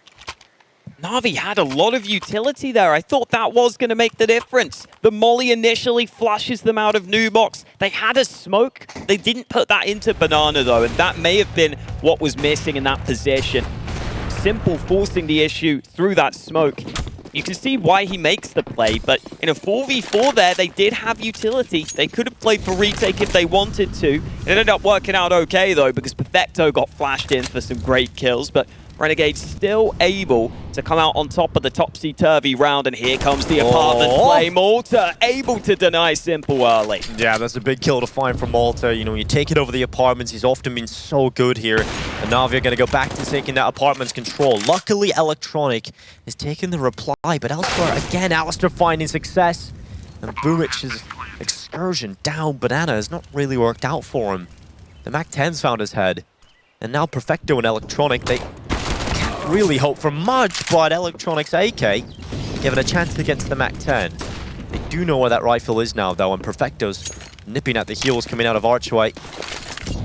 NaVi had a lot of utility there. I thought that was going to make the difference. The molly initially flushes them out of Nubox. They had a smoke. They didn't put that into Banana, though, and that may have been what was missing in that position. Simple forcing the issue through that smoke. You can see why he makes the play, but in a 4v4 there, they did have utility. They could have played for retake if they wanted to. It ended up working out okay, though, because Perfecto got flashed in for some great kills, but Renegades still able to come out on top of the topsy-turvy round, and here comes the apartment play. Malta able to deny Simple early. Yeah, that's a big kill to find from Malta. You know, you take it over the apartments, he's often been so good here. And NaVi are going to go back to taking that apartment's control. Luckily, Electronic is taking the reply, but elsewhere, again, Alistair finding success. And Boomich's excursion down Banana has not really worked out for him. The Mac-10's found his head. And now Perfecto and Electronic, they can't really hope for much, but Electronic's AK give it a chance against the Mac-10. They do know where that rifle is now, though, and Perfecto's nipping at the heels coming out of Archway.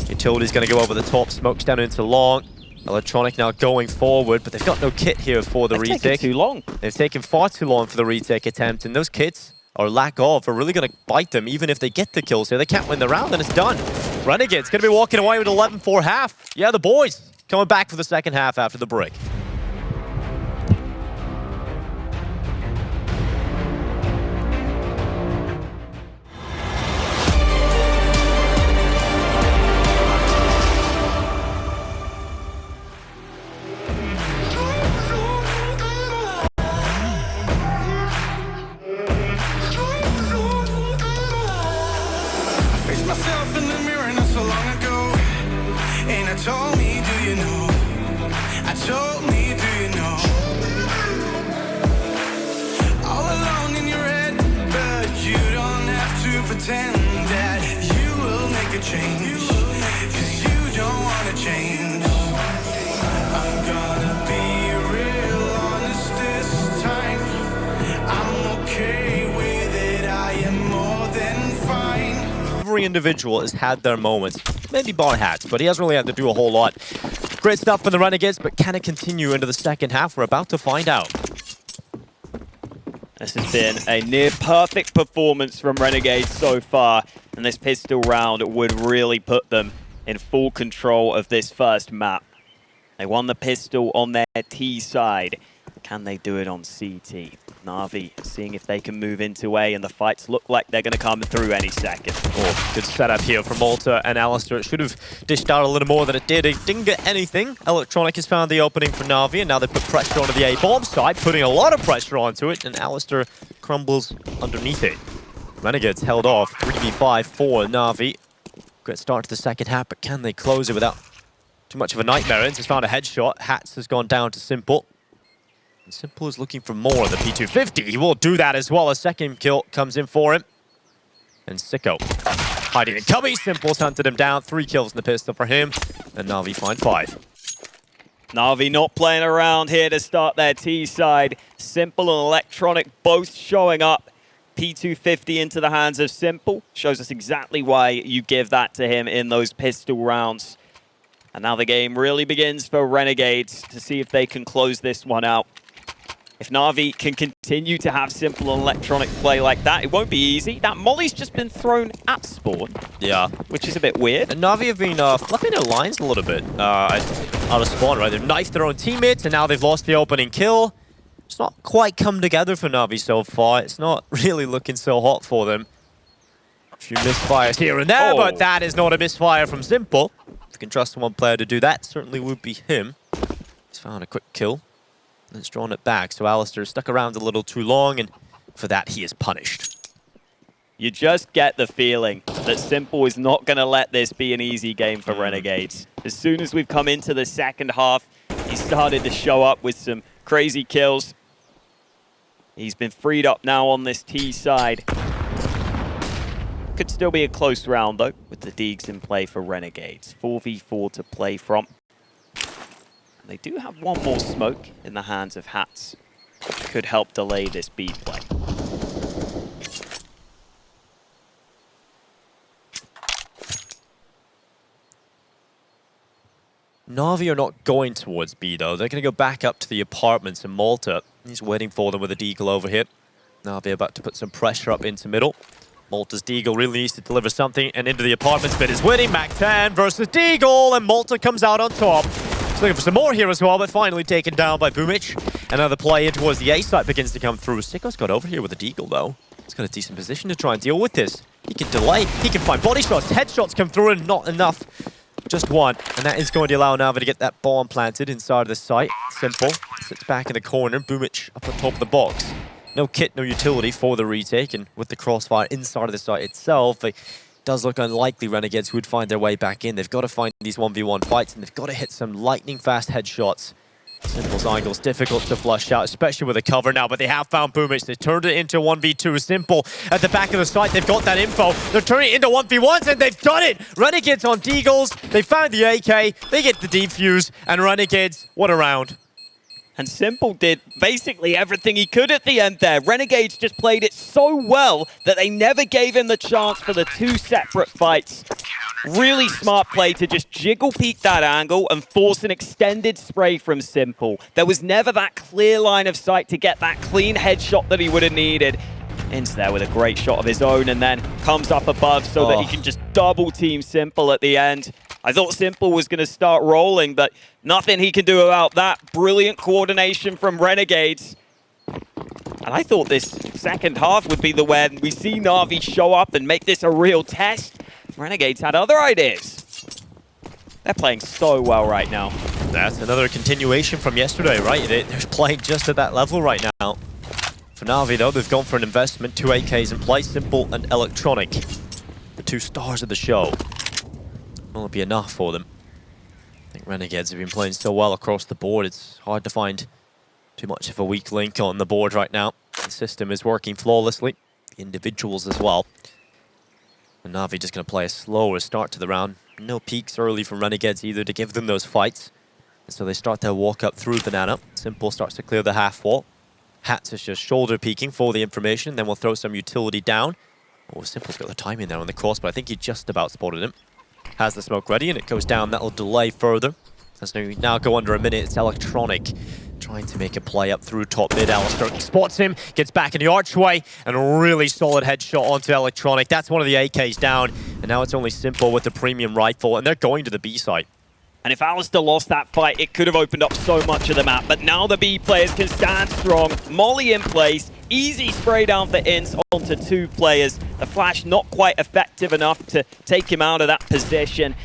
Utility's going to go over the top, smokes down into long. Electronic now going forward, but they've got no kit here for the retake. Taken too long. They've taken far too long for the retake attempt, and those kits, or lack of, are really going to bite them, even if they get the kills here. They can't win the round, and it's done. Renegades going to be walking away with 11-4 half. Yeah, the boys coming back for the second half after the break. Myself in the mirror not so long ago, and I told me, do you know? I told me, do you know? All alone in your head, but you don't have to pretend that you will make a change, 'cause you don't want to change. I'm gonna be real honest this time. I'm okay with it, I am more than fine. Every individual has had their moments. Maybe bar Hatz, but he hasn't really had to do a whole lot. Great stuff from the Renegades, but can it continue into the second half? We're about to find out. This has been a near-perfect performance from Renegades so far, and this pistol round would really put them in full control of this first map. They won the pistol on their T side. Can they do it on CT? NaVi seeing if they can move into A, and the fights look like they're going to come through any second. Oh, good setup here from Malta and Alistair. It should have dished out a little more than it did. It didn't get anything. Electronic has found the opening for NaVi, and now they put pressure onto the A-bomb side, putting a lot of pressure onto it, and Alistair crumbles underneath it. Renegades held off 3v5 for NaVi. Great start to the second half, but can they close it without too much of a nightmare? Inz has found a headshot. Hatz has gone down to Simple. And Simple is looking for more on the P250. He will do that as well. A second kill comes in for him. And Sico hiding in cubby. Simple's hunted him down. 3 kills in the pistol for him. And NaVi find 5. NaVi not playing around here to start their T side. Simple and Electronic both showing up. P250 into the hands of Simple. Shows us exactly why you give that to him in those pistol rounds. And now the game really begins for Renegades to see if they can close this one out. If NaVi can continue to have Simple and Electronic play like that, it won't be easy. That molly's just been thrown at spawn. Yeah. Which is a bit weird. And NaVi have been fluffing their lines a little bit out of spawn, right? They've knifed their own teammates, and now they've lost the opening kill. It's not quite come together for NaVi so far. It's not really looking so hot for them. A few misfires here and there, but that is not a misfire from Simple. If you can trust one player to do that, certainly would be him. He's found a quick kill. And it's drawn it back, so Alistair stuck around a little too long, and for that he is punished. You just get the feeling that Simple is not going to let this be an easy game for Renegades. As soon as we've come into the second half, he started to show up with some crazy kills. He's been freed up now on this T side. Could still be a close round, though, with the Deegs in play for Renegades. 4v4 to play from. They do have one more smoke in the hands of Hatz. Could help delay this B play. NaVi are not going towards B though. They're going to go back up to the apartments in Malta. He's waiting for them with a deagle over here. NaVi about to put some pressure up into middle. Malta's deagle really needs to deliver something, and into the apartments, but is winning. Mac 10 versus deagle, and Malta comes out on top. He's looking for some more here as well, but finally taken down by Boomich. Another play in towards the A side begins to come through. Sico's got over here with a deagle though. He's got a decent position to try and deal with this. He can delay, he can find body shots, headshots come through, and not enough. Just one, and that is going to allow NaVi to get that bomb planted inside of the site. Simple, sits back in the corner, Boomich up on top of the box. No kit, no utility for the retake, and with the crossfire inside of the site itself, it does look unlikely Renegades would find their way back in. They've got to find these 1v1 fights, and they've got to hit some lightning-fast headshots. Simple's angle's difficult to flush out, especially with a cover now, but they have found Boomich. They turned it into 1v2. Simple at the back of the site. They've got that info. They're turning it into 1v1s, and they've done it! Renegades on deagles. They found the AK. They get the defuse, and Renegades, what a round. And Simple did basically everything he could at the end there. Renegades just played it so well that they never gave him the chance for the 2 separate fights. Really smart play to just jiggle peek that angle and force an extended spray from Simple. There was never that clear line of sight to get that clean headshot that he would have needed. Inz there with a great shot of his own, and then comes up above so that he can just double team Simple at the end. I thought Simple was going to start rolling, but nothing he can do about that. Brilliant coordination from Renegades. And I thought this second half would be the when we see NaVi show up and make this a real test. Renegades had other ideas. They're playing so well right now. That's another continuation from yesterday, right? They're playing just at that level right now. For NaVi, though, they've gone for an investment. 2 AKs in play, Simple and Electronic. The 2 stars of the show. Won't be enough for them. I think Renegades have been playing so well across the board. It's hard to find too much of a weak link on the board right now. The system is working flawlessly. Individuals as well. And NaVi just going to play a slower start to the round. No peaks early from Renegades either to give them those fights. And so they start their walk up through Banana. Simple starts to clear the half wall. Hatz is just shoulder peeking for the information. Then we'll throw some utility down. Oh, Simple's got the timing there on the cross, but I think he just about spotted him. Has the smoke ready, and it goes down. That will delay further. As we now go under a minute, it's Electronic trying to make a play up through top mid. Alistair spots him, gets back in the archway, and a really solid headshot onto Electronic. That's one of the AKs down, and now it's only Simple with the premium rifle, and they're going to the B site. And if Alistair lost that fight, it could have opened up so much of the map. But now the B players can stand strong. Molly in place. Easy spray down for Ince onto 2 players. The flash not quite effective enough to take him out of that position.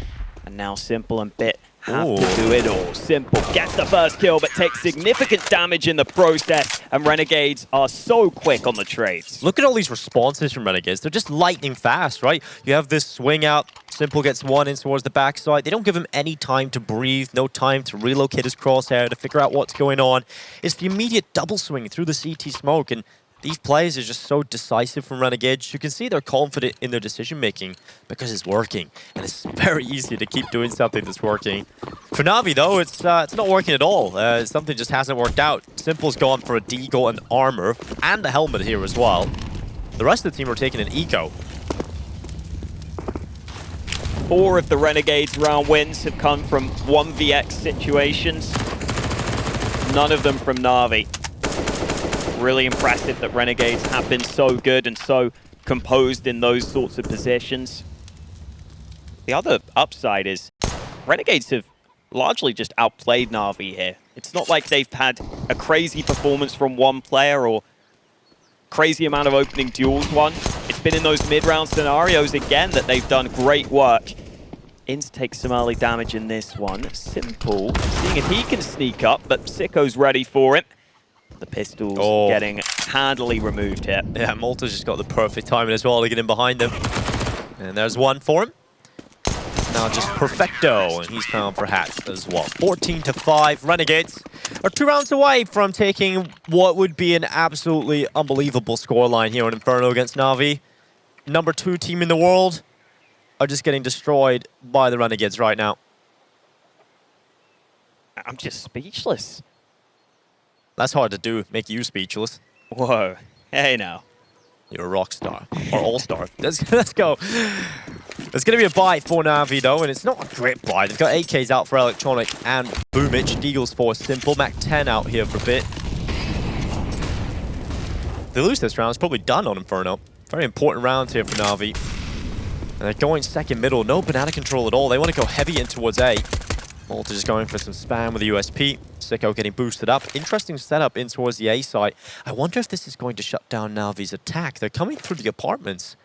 And now Simple and Bit have to do it all. Simple gets the first kill, but takes significant damage in the process. And Renegades are so quick on the trades. Look at all these responses from Renegades. They're just lightning fast, right? You have this swing out. Simple gets one in towards the backside. They don't give him any time to breathe, no time to relocate his crosshair, to figure out what's going on. It's the immediate double swing through the CT smoke, and these players are just so decisive from Renegades. You can see they're confident in their decision-making because it's working. And it's very easy to keep doing something that's working. For NaVi, though, it's not working at all. Something just hasn't worked out. Simple's gone for a deagle and armor, and a helmet here as well. The rest of the team are taking an eco. 4 of the Renegades round wins have come from 1vx situations. None of them from NaVi. Really impressive that Renegades have been so good and so composed in those sorts of positions. The other upside is Renegades have largely just outplayed NaVi here. It's not like they've had a crazy performance from one player or crazy amount of opening duels won. It's been in those mid-round scenarios again that they've done great work. Ince takes some early damage in this one. Simple seeing if he can sneak up, but Sico's ready for it. The pistols getting handily removed here. Yeah, Malta's just got the perfect timing as well to get in behind him. And there's one for him. Now just perfecto, and he's found for Hatz as well. 14-5. Renegades are 2 rounds away from taking what would be an absolutely unbelievable scoreline here on Inferno against NaVi. Number 2 team in the world are just getting destroyed by the Renegades right now. I'm just speechless. That's hard to do, make you speechless. Whoa. Hey now. You're a rock star. Or all-star. Let's go. There's going to be a buy for NaVi, though, and it's not a great buy. They've got AKs out for Electronic and Boomich. Deagles for Simple. Mac 10 out here for Bit. If they lose this round, it's probably done on Inferno. Very important round here for NaVi. And they're going second middle. No banana control at all. They want to go heavy in towards A. Malta just going for some spam with the USP. Sico getting boosted up. Interesting setup in towards the A site. I wonder if this is going to shut down NaVi's attack. They're coming through the apartments.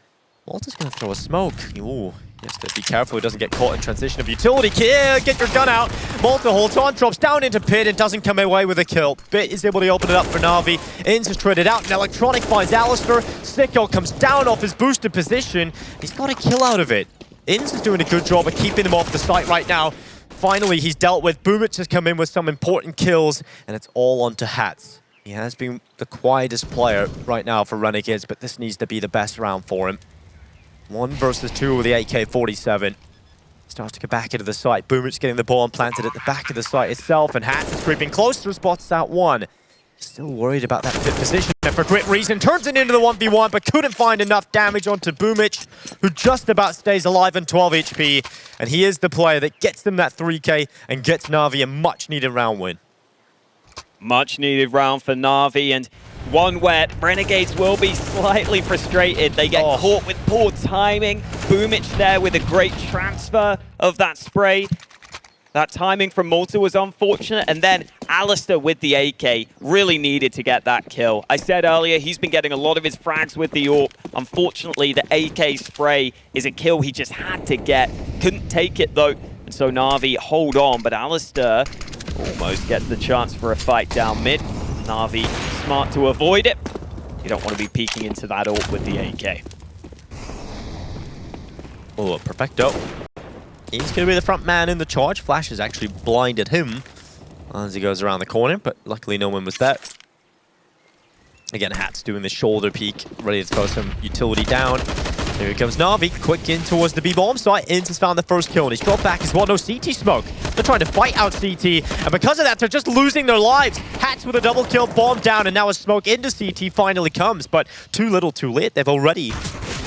Malta's going to throw a smoke. Ooh, he has to be careful he doesn't get caught in transition of utility. Get your gun out. Malta holds on, drops down into pit, and doesn't come away with a kill. Bit is able to open it up for NaVi. Ince is traded out, and Electronic finds Alistair. Sico comes down off his boosted position. He's got a kill out of it. Ince is doing a good job of keeping them off the site right now. Finally, he's dealt with. Boomich has come in with some important kills, and it's all onto Hatz. He has been the quietest player right now for Renegades, but this needs to be the best round for him. 1 versus 2 with the AK-47. Starts to get back into the site. Boomich getting the bomb planted at the back of the site itself, and Hatz is creeping closer, spots out 1. Still worried about that pit position, and for great reason, turns it into the 1v1, but couldn't find enough damage onto Boomich, who just about stays alive on 12 HP, and he is the player that gets them that 3K and gets NaVi a much-needed round win. Much-needed round for NaVi, and one where Renegades will be slightly frustrated. They get caught with poor timing. Boomich there with a great transfer of that spray. That timing from Malta was unfortunate, and then Alistair with the AK really needed to get that kill. I said earlier, he's been getting a lot of his frags with the AWP. Unfortunately, the AK spray is a kill he just had to get. Couldn't take it, though, and so NaVi hold on, but Alistair almost gets the chance for a fight down mid. NaVi smart to avoid it. You don't want to be peeking into that AWP with the AK. Oh, perfecto. He's going to be the front man in the charge. Flash has actually blinded him as he goes around the corner, but luckily no one was there. Again, Hatz doing the shoulder peek, ready to throw some utility down. Here comes NaVi, quick in towards the B-bomb site. Ince has found the first kill, and he's dropped back as well. No CT smoke. They're trying to fight out CT, and because of that, they're just losing their lives. Hatz with a double kill, bomb down, and now a smoke into CT finally comes, but too little, too late. They've already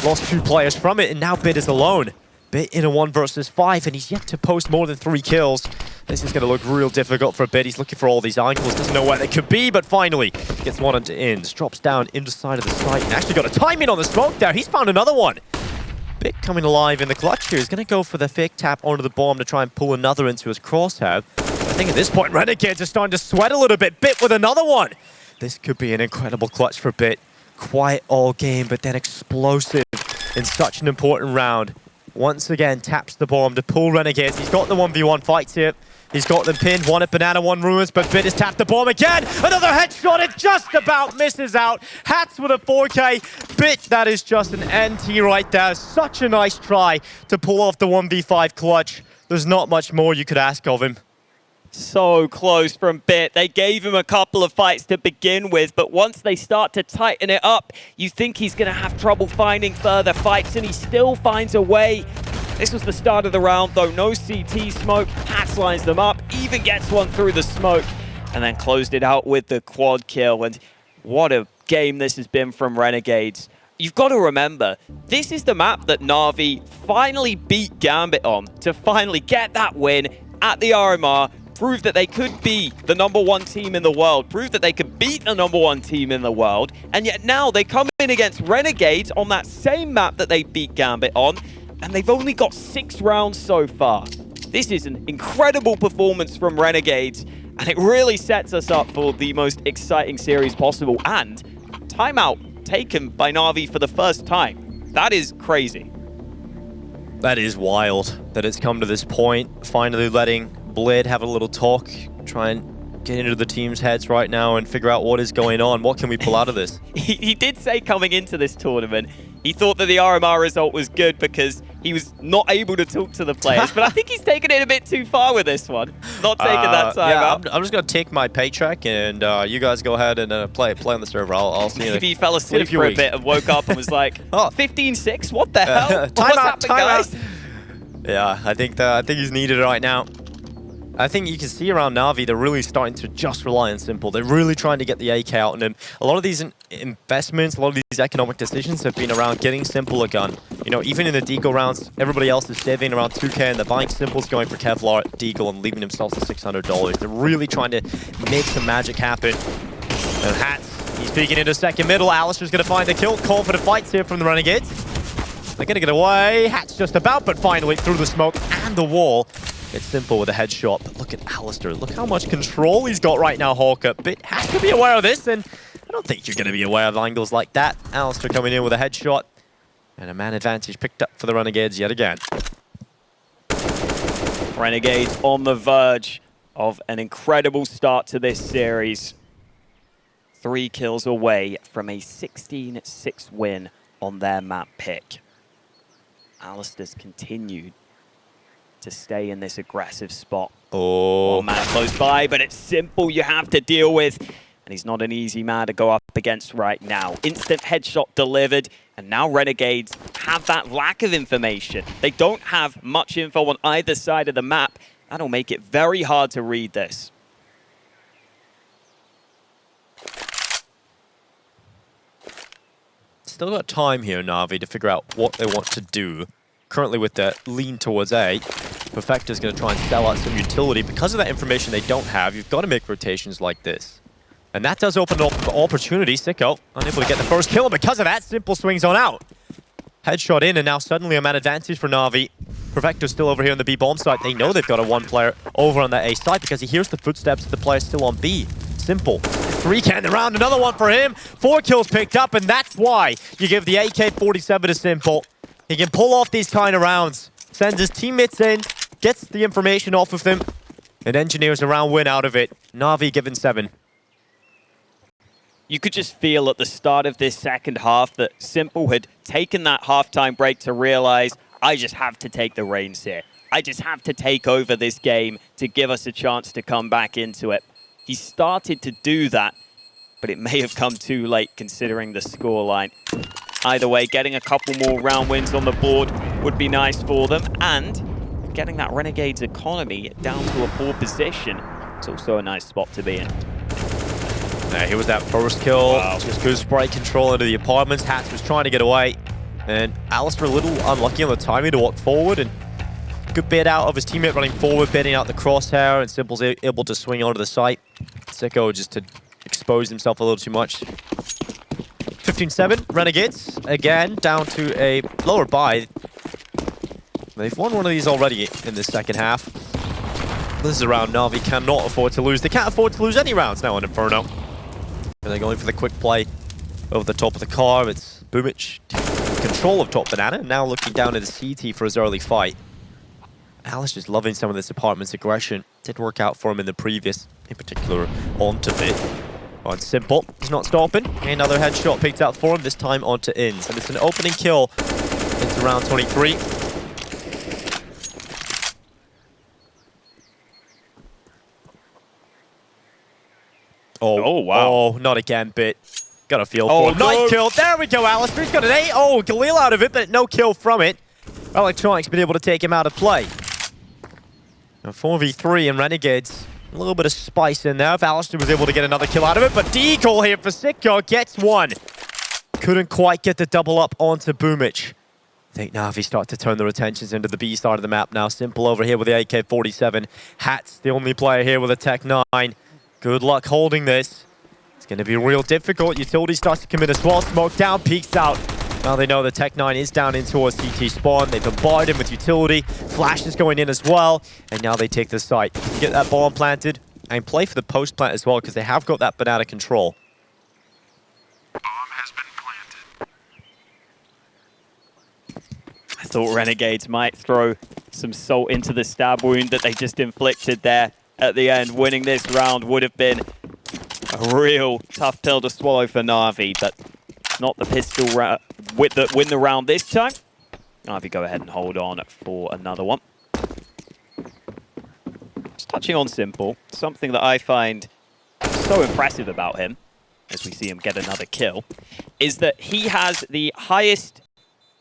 lost 2 players from it, and now Bit is alone. Bit in a 1 versus 5, and he's yet to post more than 3 kills. This is going to look real difficult for a bit. He's looking for all these angles, doesn't know where they could be, but finally gets one into ins, drops down into side of the site, and actually got a time in on the smoke there. He's found another one. Bit coming alive in the clutch here. He's going to go for the fake tap onto the bomb to try and pull another into his crosshair. I think at this point, Renegades are starting to sweat a little bit. Bit with another one. This could be an incredible clutch for Bit. Quiet all game, but then explosive in such an important round. Once again, taps the bomb to pull Renegades. He's got the 1v1 fights here. He's got them pinned, one at Banana, one Ruins, but Bit has tapped the bomb again. Another headshot, it just about misses out. Hatz with a 4K. Bit, that is just an NT right there. Such a nice try to pull off the 1v5 clutch. There's not much more you could ask of him. So close from Bit. They gave him a couple of fights to begin with, but once they start to tighten it up, you think he's going to have trouble finding further fights, and he still finds a way. This was the start of the round, though. No CT smoke. Hatz lines them up, even gets one through the smoke, and then closed it out with the quad kill. And what a game this has been from Renegades. You've got to remember, this is the map that NaVi finally beat Gambit on to finally get that win at the RMR, prove that they could be the #1 team in the world, prove that they could beat the #1 team in the world, and yet now they come in against Renegades on that same map that they beat Gambit on, and they've only got 6 rounds so far. This is an incredible performance from Renegades, and it really sets us up for the most exciting series possible. And timeout taken by NaVi for the first time. That is crazy. That is wild that it's come to this point. Finally letting Blade have a little talk, try and get into the team's heads right now and figure out what is going on. What can we pull out of this? He did say coming into this tournament, he thought that the RMR result was good because he was not able to talk to the players. But I think he's taken it a bit too far with this one. Not taking that time out. I'm just going to take my paycheck and you guys go ahead and play on the server. I'll see you. Maybe he fell asleep for a bit and woke up and was like, oh, 15-6? What the hell? What's happened, guys? Yeah, I think he's needed right now. I think you can see around NaVi, they're really starting to just rely on Simple. They're really trying to get the AK out on him. A lot of these investments, a lot of these economic decisions have been around getting Simple a gun. You know, even in the Deagle rounds, everybody else is saving around 2K and they're buying Simple's going for Kevlar, Deagle, and leaving themselves to $600. They're really trying to make some magic happen. And Hatz, he's peeking into second middle. Alistair's going to find the kill. Confident fights here from the Renegades. They're going to get away. Hatz just about, but finally through the smoke and the wall. It's Simple with a headshot, but look at Alistair. Look how much control he's got right now, Hawker. Bit has to be aware of this, and I don't think you're going to be aware of angles like that. Alistair coming in with a headshot, and a man advantage picked up for the Renegades yet again. Renegades on the verge of an incredible start to this series. 3 kills away from a 16-6 win on their map pick. Alistair's continued to stay in this aggressive spot. Oh. One man close by, but it's Simple you have to deal with. And he's not an easy man to go up against right now. Instant headshot delivered, and now Renegades have that lack of information. They don't have much info on either side of the map. That'll make it very hard to read this. Still got time here, NaVi, to figure out what they want to do. Currently with the lean towards A, Perfecta's going to try and sell out some utility. Because of that information they don't have, you've got to make rotations like this. And that does open up opportunity. Sico unable to get the first kill, and because of that, Simple swings on out. Headshot in, and now suddenly a man advantage for NaVi. Perfecta's still over here on the B bomb site. They know they've got a 1 player over on the A side because he hears the footsteps of the player still on B. Simple. 3 can around, another one for him. 4 kills picked up, and that's why you give the AK-47 to Simple. He can pull off these kind of rounds, sends his teammates in, gets the information off of them, and engineers a round win out of it. NaVi given 7. You could just feel at the start of this second half that Simple had taken that halftime break to realize, I just have to take the reins here. I just have to take over this game to give us a chance to come back into it. He started to do that, but it may have come too late considering the scoreline. Either way, getting a couple more round wins on the board would be nice for them, and getting that Renegades economy down to a poor position is also a nice spot to be in. Here was that first kill. Wow. Just good sprite control into the apartments. Hatz was trying to get away, and Alistair a little unlucky on the timing to walk forward, and good bit out of his teammate running forward, bidding out the crosshair, and Simple's able to swing onto the site. Sico just to expose himself a little too much. 15-7, Renegades, again, down to a lower buy. They've won one of these already in the second half. This is a round NaVi cannot afford to lose. They can't afford to lose any rounds now on Inferno. And they're going for the quick play over the top of the car. It's Boomich control of top banana, and now looking down at the CT for his early fight. Alice just loving some of this apartment's aggression. Did work out for him in the previous, in particular, onto bit. On Simple, he's not stopping. Another headshot picked out for him, this time onto Ins. And it's an opening kill into round 23. Oh, wow. Oh, not again, Bit. Got a feel for it. Nice kill. There we go, Alistair's got an 8. Oh, Galil out of it, but no kill from it. Electronics been able to take him out of play. Now 4v3 and Renegades. A little bit of spice in there if Alistair was able to get another kill out of it, but deagle here for Sico gets one. Couldn't quite get the double up onto Boomich. I think NaVi start to turn their attentions into the B side of the map now. Simple over here with the AK-47. Hatz, the only player here with a Tech 9. Good luck holding this. It's going to be real difficult. Utility starts to come in as well. Smoke down, peeks out. Now they know the Tech 9 is down into a CT spawn. They bombard him with utility. Flash is going in as well. And now they take the site. Get that bomb planted and play for the post plant as well because they have got that banana control. Bomb has been planted. I thought Renegades might throw some salt into the stab wound that they just inflicted there at the end. Winning this round would have been a real tough pill to swallow for NaVi, but not the pistol win the round this time. NaVi go ahead and hold on for another one. Just touching on Simple, something that I find so impressive about him, as we see him get another kill, is that he has the highest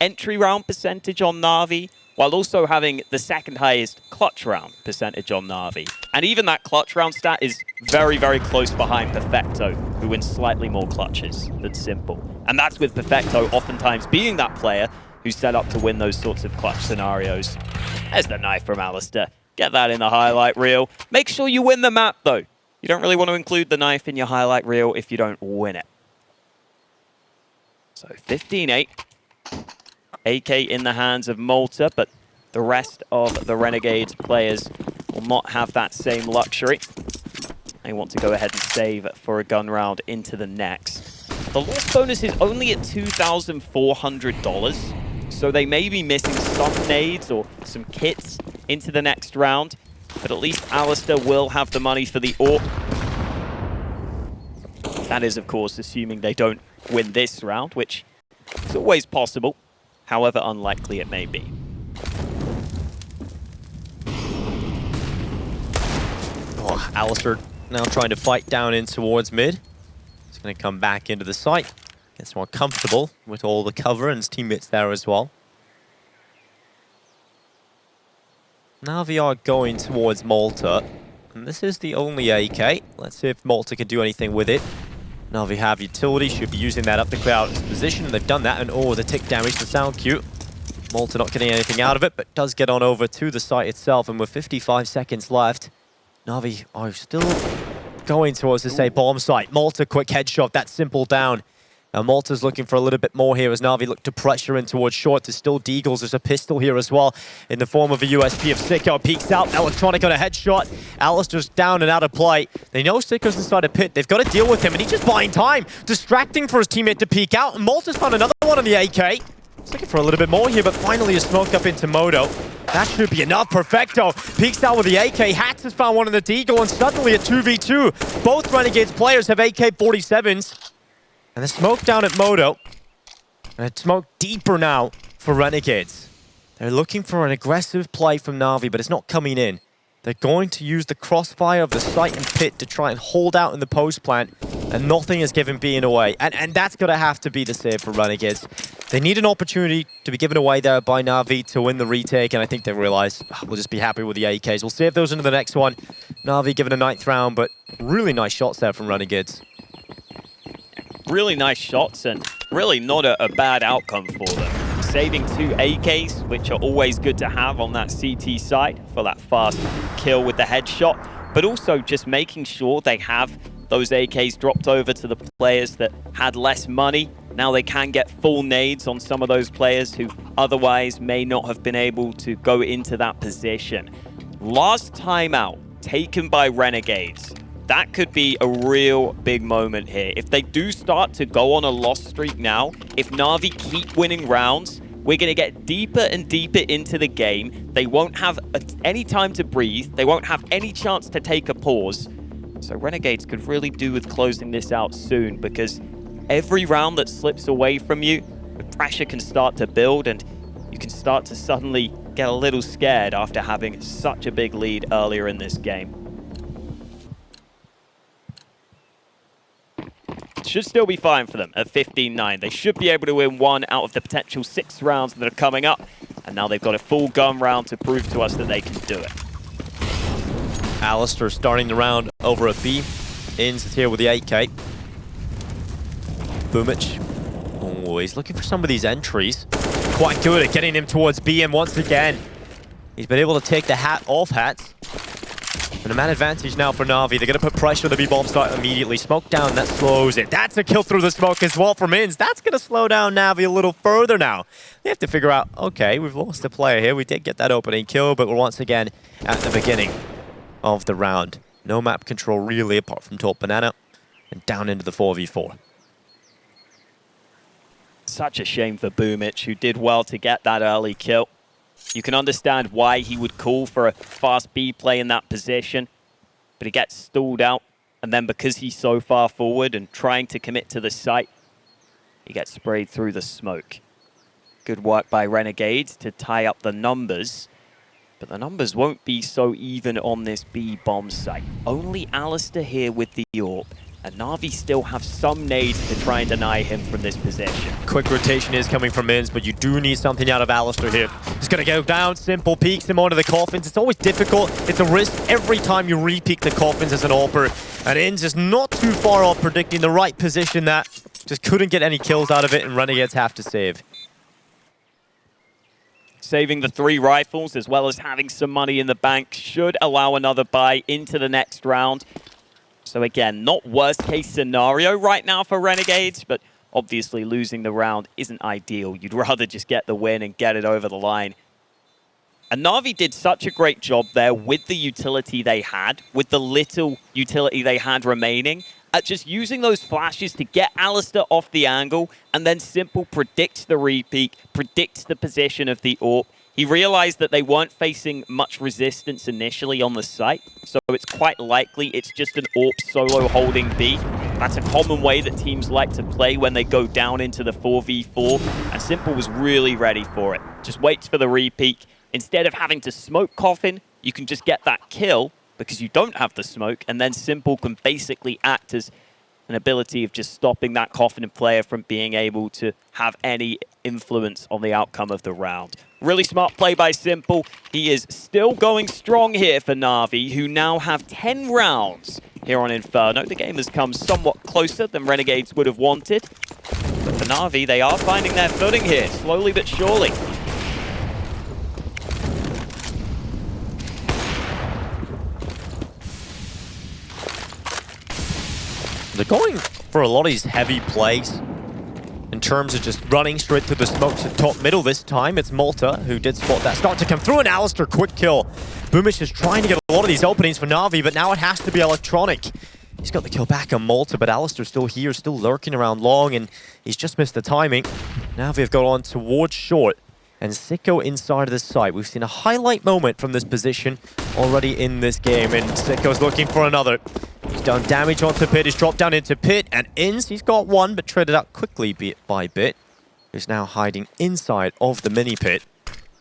entry round percentage on NaVi, while also having the second highest clutch round percentage on NaVi. And even that clutch round stat is very, very close behind Perfecto, who wins slightly more clutches than Simple. And that's with Perfecto oftentimes being that player who's set up to win those sorts of clutch scenarios. There's the knife from Alistair. Get that in the highlight reel. Make sure you win the map, though. You don't really want to include the knife in your highlight reel if you don't win it. So 15-8. AK in the hands of Malta, but the rest of the Renegades players will not have that same luxury. They want to go ahead and save for a gun round into the next. The loss bonus is only at $2,400, so they may be missing some nades or some kits into the next round, but at least Alistair will have the money for the AWP. That is, of course, assuming they don't win this round, which is always possible, however unlikely it may be. Oh, Alistair now trying to fight down in towards mid. He's going to come back into the site. Gets more comfortable with all the cover and his teammates there as well. NaVi are going towards Malta. And this is the only AK. Let's see if Malta can do anything with it. NaVi have utility, should be using that up to clear out his position. They've done that, and oh, the tick damage to sound cute. Malta not getting anything out of it, but does get on over to the site itself. And with 55 seconds left, NaVi are still going towards the same bomb site. Malta, quick headshot, that's Simple down. Now Malta's looking for a little bit more here as NaVi look to pressure in towards short. There's still deagles, there's a pistol here as well in the form of a USP of Sico. Peeks out, Electronic on a headshot. Alistair's down and out of play. They know Sico's inside a pit. They've got to deal with him, and he's just buying time. Distracting for his teammate to peek out, and Malta's found another one on the AK. He's looking for a little bit more here, but finally a smoke up into Moto. That should be enough. Perfecto peeks out with the AK. Hatz has found one in the deagle, and suddenly a 2v2. Both Renegades players have AK-47s. And the smoke down at Moto. And a smoke deeper now for Renegades. They're looking for an aggressive play from NaVi, but it's not coming in. They're going to use the crossfire of the site and pit to try and hold out in the post plant, and nothing is given being away. And that's going to have to be the save for Renegades. They need an opportunity to be given away there by NaVi to win the retake, and I think they realize we'll just be happy with the AKs. We'll save those into the next one. NaVi given a 9th round, but really nice shots there from Renegades. Really nice shots and really not a bad outcome for them. saving 2 AKs, which are always good to have on that CT side for that fast kill with the headshot, but also just making sure they have those AKs dropped over to the players that had less money. Now they can get full nades on some of those players who otherwise may not have been able to go into that position. Last timeout taken by Renegades. That could be a real big moment here. If they do start to go on a loss streak now, if NaVi keep winning rounds, we're going to get deeper and deeper into the game. They won't have any time to breathe. They won't have any chance to take a pause. So Renegades could really do with closing this out soon, because every round that slips away from you, the pressure can start to build and you can start to suddenly get a little scared after having such a big lead earlier in this game. Should still be fine for them at 15-9. They should be able to win 1 out of the potential 6 rounds that are coming up. And now they've got a full gun round to prove to us that they can do it. Alistair starting the round over at B. Inns is here with the 8K. Boomich. Oh, he's looking for some of these entries. Quite good at getting him towards B, and once again, he's been able to take the hat off Hatz. And a man advantage now for NaVi. They're going to put pressure on the B-bomb start immediately. Smoke down, that slows it. That's a kill through the smoke as well from Inns. That's going to slow down NaVi a little further now. They have to figure out, okay, we've lost a player here. We did get that opening kill, but we're once again at the beginning of the round. No map control really, apart from top banana. And down into the 4v4. Such a shame for Boomich, who did well to get that early kill. You can understand why he would call for a fast B play in that position, but he gets stalled out, and then because he's so far forward and trying to commit to the site, he gets sprayed through the smoke. Good work by Renegades to tie up the numbers, but the numbers won't be so even on this B bomb site. Only Alistair here with the AWP. And NaVi still have some nades to try and deny him from this position. Quick rotation is coming from Inns, but you do need something out of Alistair here. He's going to go down, simple, peeks him onto the coffins. It's always difficult. It's a risk every time you re-peek the coffins as an AWPer. And Inns is not too far off predicting the right position that just couldn't get any kills out of it, and Renegades have to save. Saving the 3 rifles as well as having some money in the bank should allow another buy into the next round. So again, not worst case scenario right now for Renegades, but obviously losing the round isn't ideal. You'd rather just get the win and get it over the line. And NaVi did such a great job there with the utility they had, with the little utility they had remaining, at just using those flashes to get Alistair off the angle, and then Simple predicts the re-peek, predicts the position of the AWP. He realized that they weren't facing much resistance initially on the site, so it's quite likely it's just an AWP solo holding B. That's a common way that teams like to play when they go down into the 4v4, and Simple was really ready for it. Just waits for the re-peek. Instead of having to smoke coffin, you can just get that kill because you don't have the smoke, and then Simple can basically act as an ability of just stopping that coffin player from being able to have any influence on the outcome of the round. Really smart play by Simple. He is still going strong here for NaVi, who now have 10 rounds here on Inferno. The game has come somewhat closer than Renegades would have wanted. But for NaVi, they are finding their footing here, slowly but surely. They're going for a lot of these heavy plays in terms of just running straight through the smoke to top middle this time. It's Malta who did spot that start to come through, and Alistair, quick kill. Boomich is trying to get a lot of these openings for NaVi, but now it has to be electronic. He's got the kill back on Malta, but Alistair's still here, still lurking around long, and he's just missed the timing. NaVi have got on towards short, and Sico inside of the site. We've seen a highlight moment from this position already in this game, and Sico's looking for another. He's done damage onto Pit, he's dropped down into Pit, and Inns, he's got one, but traded out quickly bit by bit. He's now hiding inside of the mini pit.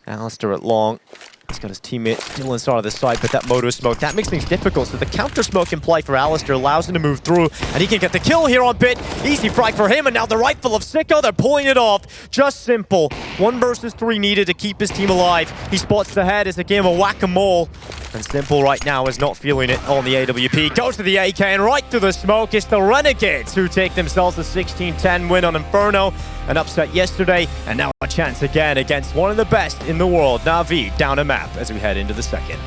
Alistair at long. He's got his teammate still inside of the site, but that motor smoke, that makes things difficult. So the counter smoke in play for Alistair allows him to move through, and he can get the kill here on Bit. Easy frag for him, and now the rifle of Sico, they're pulling it off. Just simple. 1 versus 3 needed to keep his team alive. He spots the head. It's a game of whack-a-mole. And Simple right now is not feeling it on the AWP. Goes to the AK, and right through the smoke, it's the Renegades who take themselves a 16-10 win on Inferno. An upset yesterday, and now a chance again against one of the best in the world, NaVi, down a map as we head into the second.